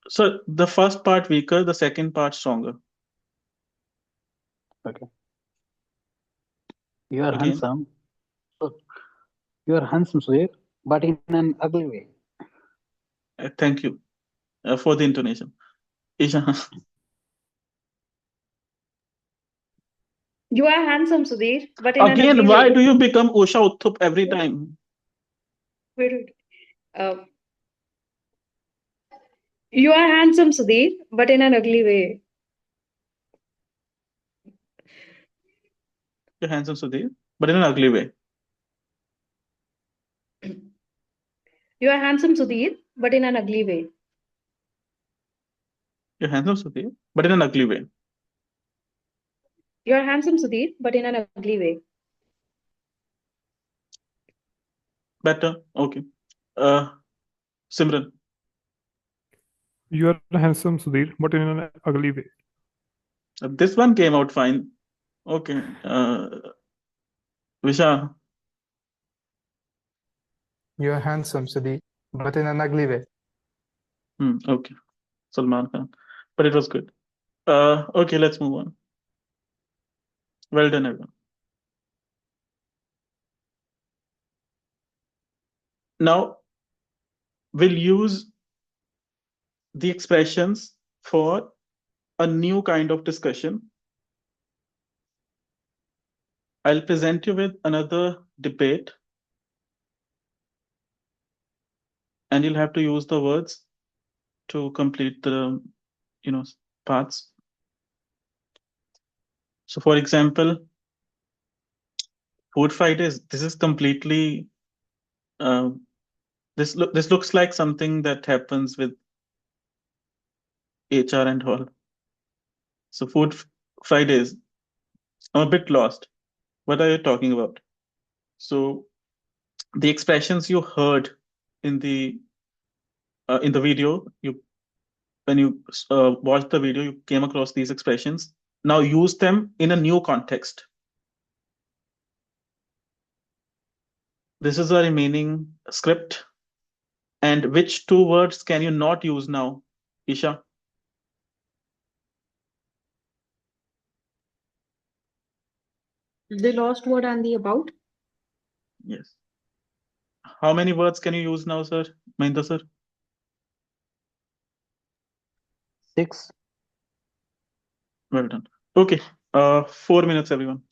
So the first part weaker, the second part stronger. Okay. You are Again, handsome. So you are handsome, Sudhir, but in an ugly way. thank you for the intonation. Isha, You are handsome, Sudhir, but in an again, ugly why way. do you become Usha Uthup every time? Wait, wait. Uh, you are handsome, Sudhir, but in an ugly way. You're handsome, Sudhir, but in an ugly way. You are handsome, Sudhir, but in an ugly way. You're handsome, Sudhir, but in an ugly way. You are handsome, Sudhir, but in an ugly way. Better. Okay. Uh, Simran, You are handsome, Sudhir, but in an ugly way. this one came out fine. Okay. Visha, You're handsome, Sudhi, but in an ugly way. okay. Salman Khan, but it was good. Okay, let's move on. Well done, everyone. Now we'll use the expressions for a new kind of discussion. I'll present you with another debate, and you'll have to use the words to complete the, you know, parts. So, for example, Food Fridays. This is completely. Uh, this looks like something that happens with HR and all. So, Fridays. I'm a bit lost. What are you talking about? So, the expressions you heard in the video, you when you watched the video, you came across these expressions. Now use them in a new context. This is a remaining script. And which two words can you not use now, Isha? The lost word and the about. Yes. How many words can you use now, sir? Mahinda, sir? 6. Well done. Okay. 4 minutes, everyone.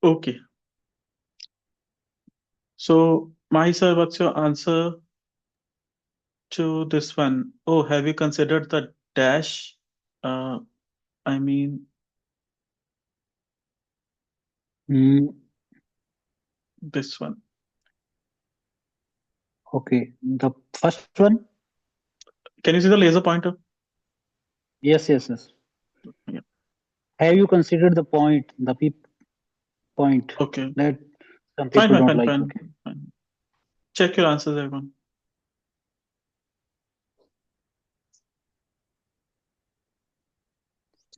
Okay. So, Mahi sir, what's your answer to this one? Oh, have you considered the dash? Uh, I mean, Mm, this one. okay, the first one. Can you see the laser pointer? Yes, yes, yes. Yeah. Have you considered the point, the point Okay. that some Fine, people fine, don't fine, like? fine, Okay. fine. Check your answers, everyone.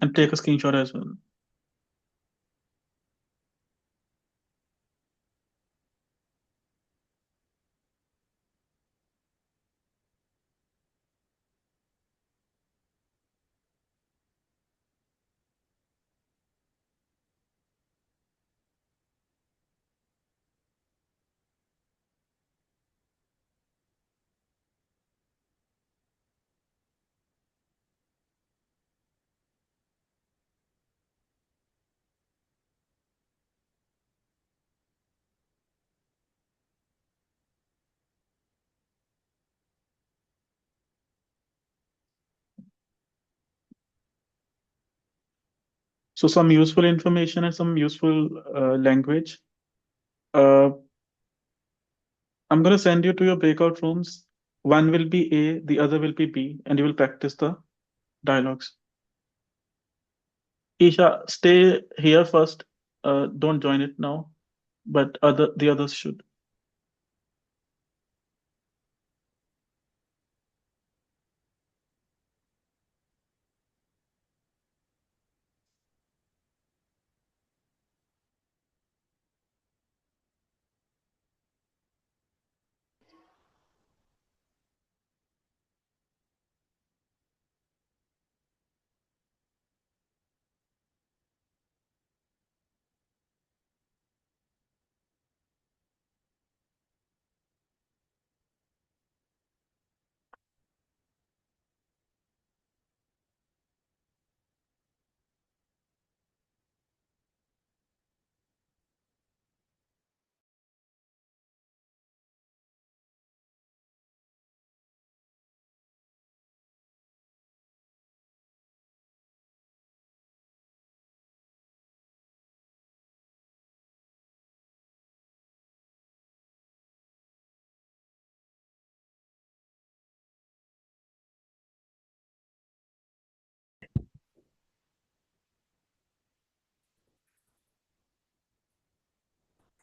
And take a screenshot as well. So some useful information and some useful language. Uh, I'm going to send you to your breakout rooms. One will be A, the other will be B, and you will practice the dialogues. Isha, stay here first. Don't join it now, but the others should.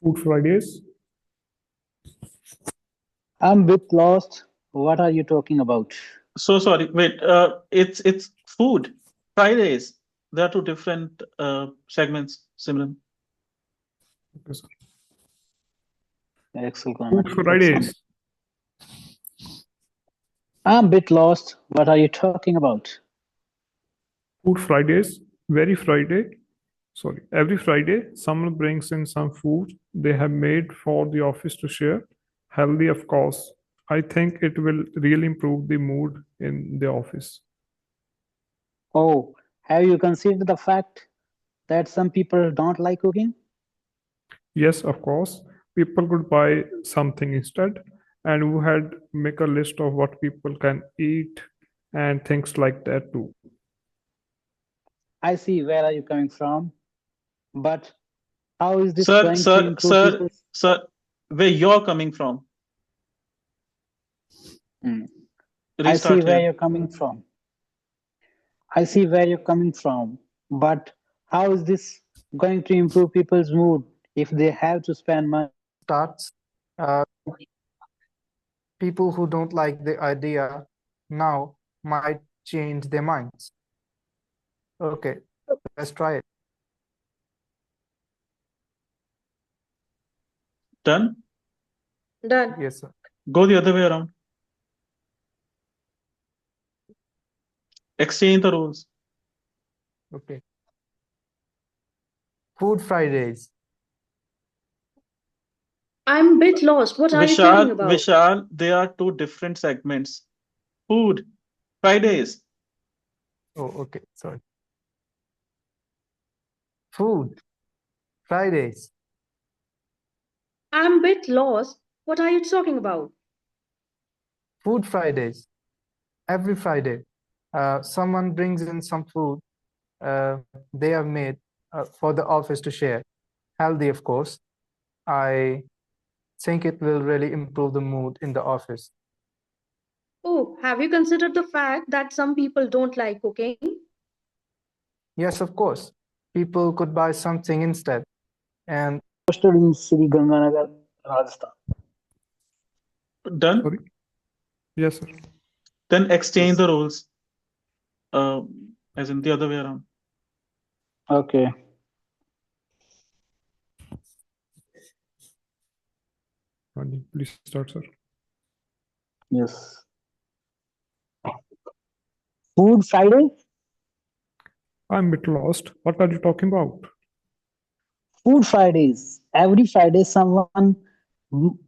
Food Fridays. I'm a bit lost. What are you talking about? So sorry. Wait. It's food. Fridays. There are two different segments. Simran. Okay, sir. Excellent Food comment. Excellent. Fridays. I'm a bit lost. What are you talking about? Food Fridays. Very Friday. Sorry. Every Friday, someone brings in some food they have made for the office to share. Healthy, of course. I think it will really improve the mood in the office. Oh, have you considered the fact that some people don't like cooking? Yes, of course. People could buy something instead, and we had make a list of what people can eat and things like that too. I see where are you coming from, but how is this Sir, going to sir, improve sir, people's? sir. Where you're coming from? Hmm. I see Restart where here. you're coming from. I see where you're coming from, but how is this going to improve people's mood if they have to spend money? Starts. Uh, people who don't like the idea now might change their minds. Okay, let's try it. Done. Done. Yes, sir. Go the other way around. Exchange the roles. Okay. Food Fridays. I'm a bit lost. What are you talking Vishal, about? Vishal, they are two different segments. Food, Fridays. Oh, okay. Sorry. Food Fridays. I'm a bit lost. What are you talking about? Food Fridays. Every Friday, someone brings in some food they have made for the office to share. Healthy, of course. I think it will really improve the mood in the office. Oh, have you considered the fact that some people don't like cooking? Yes, of course. People could buy something instead. And Posted in Sri Ganganagar, Rajasthan. Done? Sorry. Yes, sir. Then exchange Yes. the roles, as in the other way around. Okay. Please start, sir. Yes. Food Friday? I'm a bit lost. What are you talking about? Food Fridays. Every Friday, someone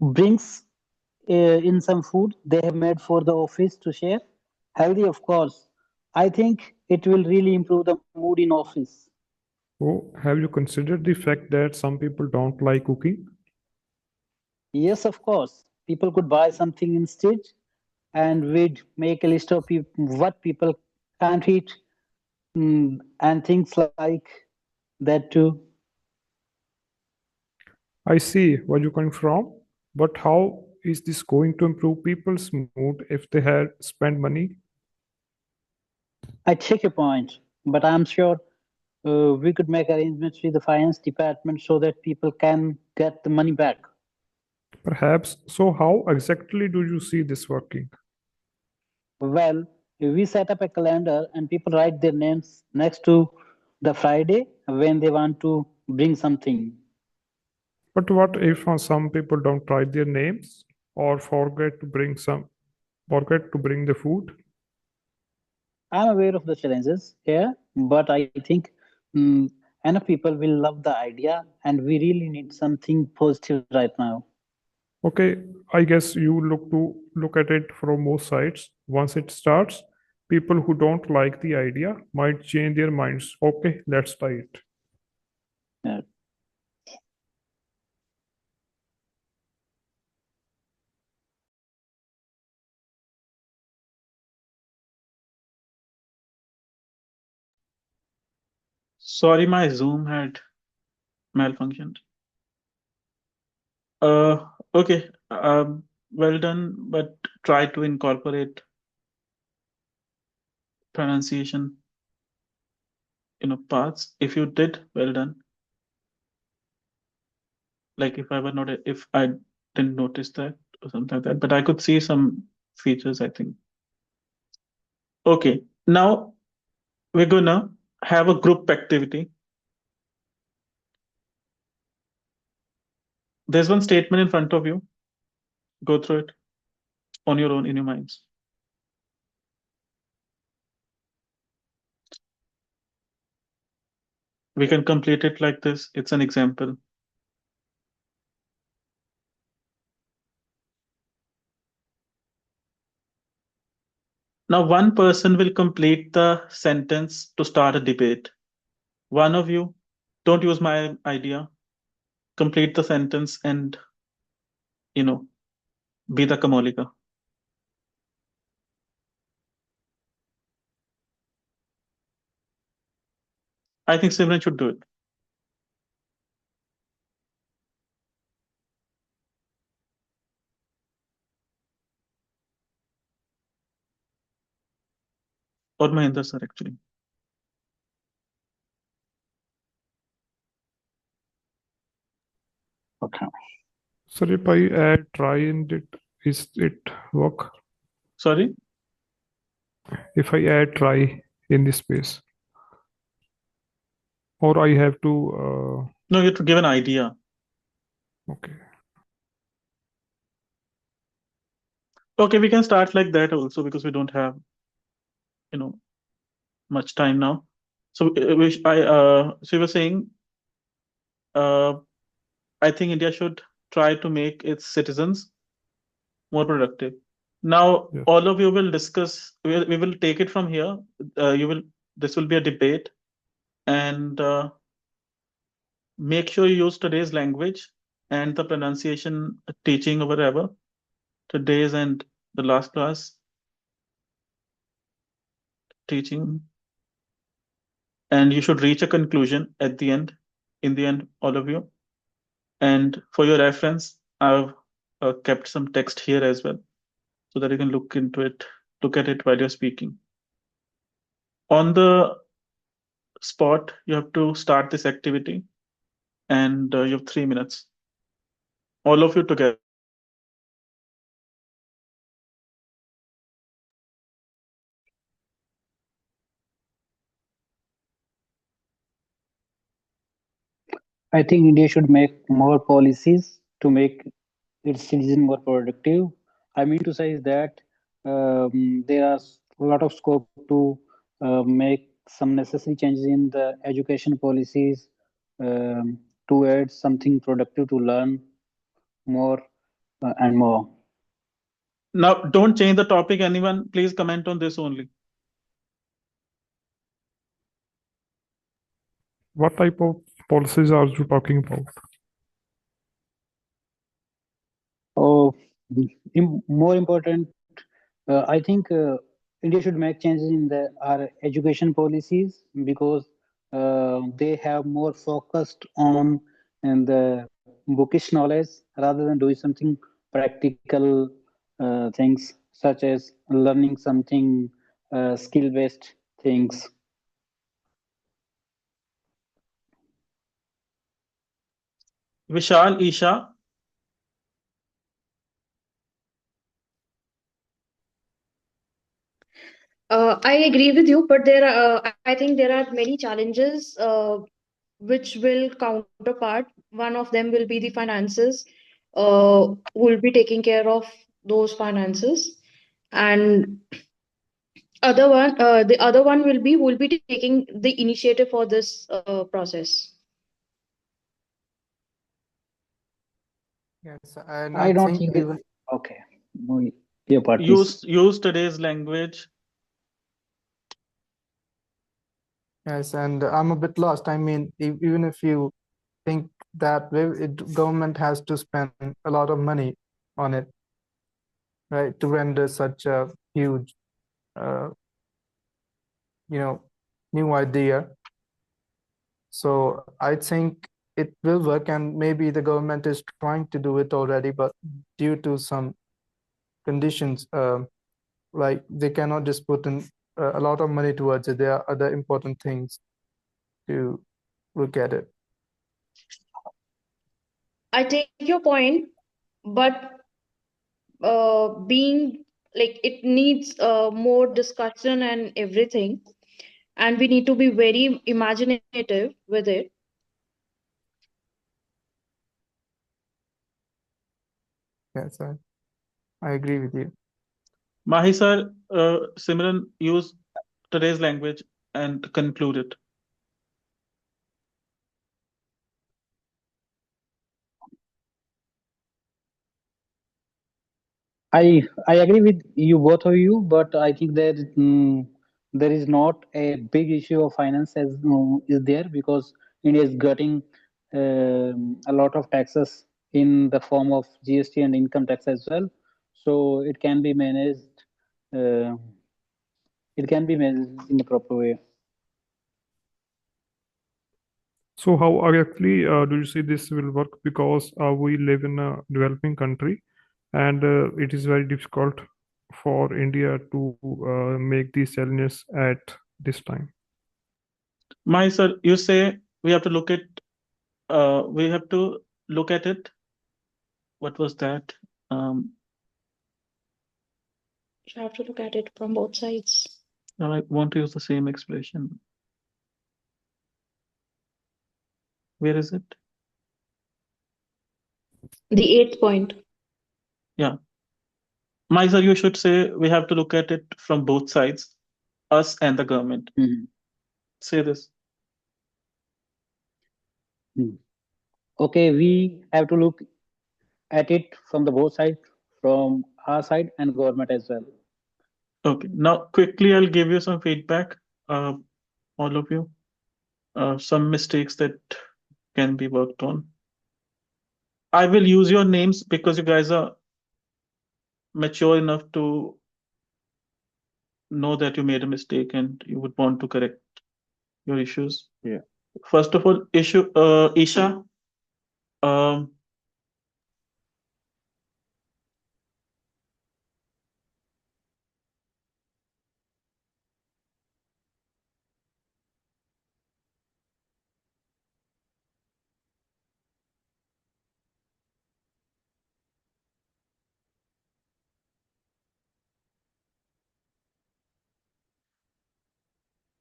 brings in some food they have made for the office to share. Healthy, of course. I think it will really improve the mood in office. Oh, have you considered the fact that some people don't like cooking? Yes, of course. People could buy something instead, and we'd make a list of what people can't eat, and things like that too. I see where you're coming from, but how is this going to improve people's mood if they had spent money? I take your point, but I'm sure we could make arrangements with the finance department so that people can get the money back. Perhaps. So, how exactly do you see this working? Well, we set up a calendar and people write their names next to the Friday when they want to bring something. But what if some people don't write their names or forget to bring the food? I'm aware of the challenges here, but I think enough people will love the idea, and we really need something positive right now. Okay, I guess you look at it from both sides. Once it starts, people who don't like the idea might change their minds. Okay, let's try it. Yeah. Sorry, my Zoom had malfunctioned. Okay. Well done, but try to incorporate pronunciation, parts. If you did, well done. Like if I didn't notice that or something like that, but I could see some features, I think. Okay, now we're gonna have a group activity. There's one statement in front of you. Go through it on your own in your minds. We can complete it like this. It's an example. Now, one person will complete the sentence to start a debate. One of you, don't use my idea, complete the sentence and, be the Kamolika. I think Simran should do it. Or Mahendra sir, actually. Okay. So if I add try in it, is it work? Sorry? If I add try in this space, or I have to, No, you have to give an idea. okay. Okay, we can start like that also because we don't have, much time now. So so you were saying, uh, I think India should try to make its citizens more productive. Now, Yes. all of you will discuss. We will take it from here. This will be a debate, and make sure you use today's language and the pronunciation teaching or whatever, today's and the last class teaching, and you should reach a conclusion at the end, in the end, all of you. And for your reference, I've kept some text here as well, so that you can look into it, look at it while you're speaking. On the spot, you have to start this activity, and you have 3 minutes. All of you together. I think India should make more policies to make its citizen more productive. I mean to say is that there are a lot of scope to make some necessary changes in the education policies to add something productive to learn more and more. Now, don't change the topic, anyone. Please comment on this only. What type of policies are you talking about? Oh, more important, I think India should make changes in our education policies because they have more focused on and the bookish knowledge rather than doing something practical things such as learning something skill-based things. Vishal, Isha, I agree with you, but I think there are many challenges which will counterpart. One of them will be the finances, who will be taking care of those finances, and the other one will be who will be taking the initiative for this process. Yes, and I I don't think think even okay. Your part, please. use today's language. yes, and I'm a bit lost. I mean, even if you think that way, government has to spend a lot of money on it, right, to render such a huge, uh, you know, new idea. So I think it will work, and maybe the government is trying to do it already, but due to some conditions, like they cannot just put in a lot of money towards it. There are other important things to look at it. I take your point, but being like it needs more discussion and everything, and we need to be very imaginative with it. Yes, I agree with you. Mahi sir, Simran, use today's language and conclude it. I agree with you both of you, but I think that there is not a big issue of finance as is there because India is getting a lot of taxes in the form of GST and income tax as well. So it can be managed. Uh, it can be managed in a proper way. So how exactly do you see this will work? Because we live in a developing country, and it is very difficult for India to make these challenges at this time. Mahi sir, you say we have to look at it. What was that? You have to look at it from both sides. Now I want to use the same expression. Where is it? The eighth point. Yeah. Mahi sir, you should say we have to look at it from both sides, us and the government. Mhm. Say this. Mhm. Okay, we have to look at it from the both sides, from our side and government as well. Okay. Now quickly I'll give you some feedback, all of you. Some mistakes that can be worked on. I will use your names because you guys are mature enough to know that you made a mistake and you would want to correct your issues. Yeah. First of all, Isha, um,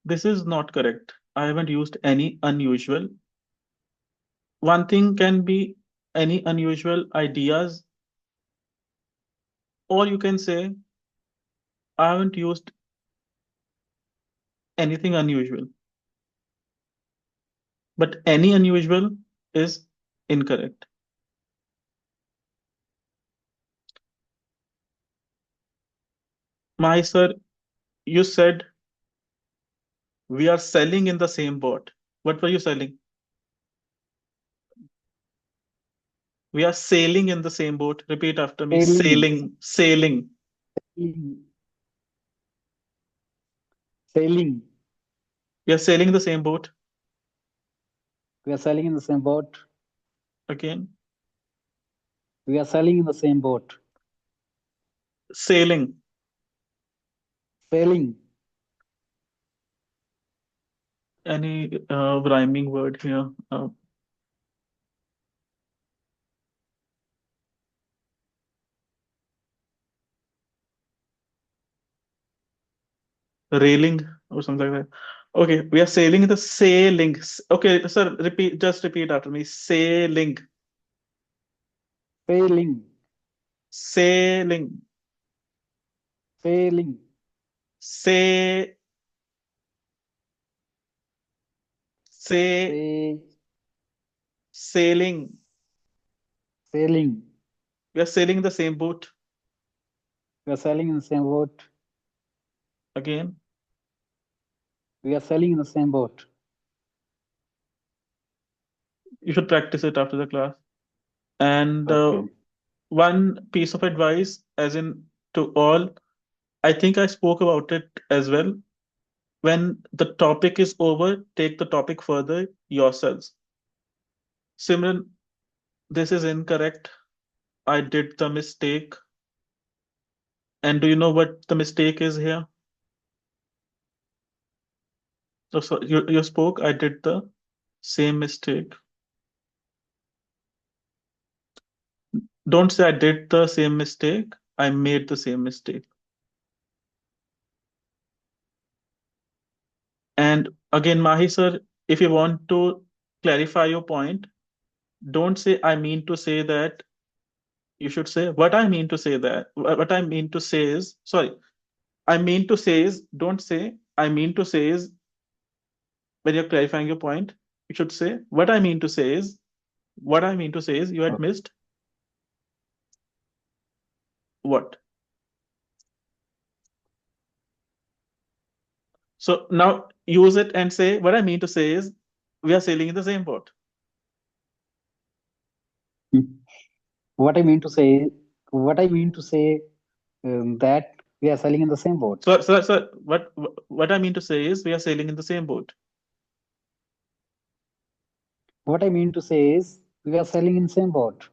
this is not correct. I haven't used any unusual. One thing can be any unusual ideas, or you can say, I haven't used anything unusual. But any unusual is incorrect. My sir, you said we are selling in the same boat. What were you selling? We are sailing in the same boat. Repeat after me. Sailing. Sailing, sailing. Sailing. Sailing. We are sailing in the same boat. We are sailing in the same boat. Again. We are sailing in the same boat. Sailing. Sailing. Any rhyming word here? Railing or something like that. Okay, we are sailing in the sailing. Okay, sir, just repeat after me. Sailing. Sailing. Sailing. Sailing. Say, say, Say, sailing. sailing. We are sailing in the same boat. We are sailing in the same boat. Again. We are sailing in the same boat. You should practice it after the class. And Okay. one piece of advice, as in to all, I think I spoke about it as well. When the topic is over, take the topic further yourselves. Simran, this is incorrect. I did the mistake. And do you know what the mistake is here? So you spoke, I did the same mistake. Don't say I did the same mistake. I made the same mistake. And again, Mahi sir, if you want to clarify your point, don't say I mean to say that. You should say what I mean to say that. What I mean to say is, sorry, I mean to say is, don't say I mean to say is when you're clarifying your point. You should say what I mean to say is, what I mean to say is you had Okay. missed what. So now use it and say what I mean to say is we are sailing in the same boat. What I mean to say, what I mean to say, that we are sailing in the same boat. So what I mean to say is we are sailing in the same boat. What I mean to say is we are sailing in the same boat.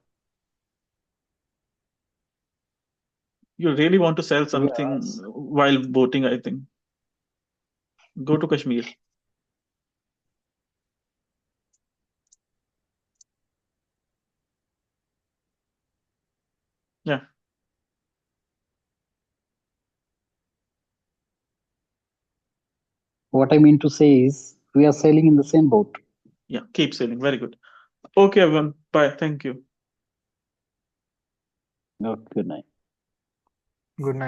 You really want to sell We something are, while boating, I think. Go to Kashmir. Yeah, what I mean to say is we are sailing in the same boat. yeah, keep sailing. Very good. Okay, everyone. Bye. Thank you. Okay, good night. Good night.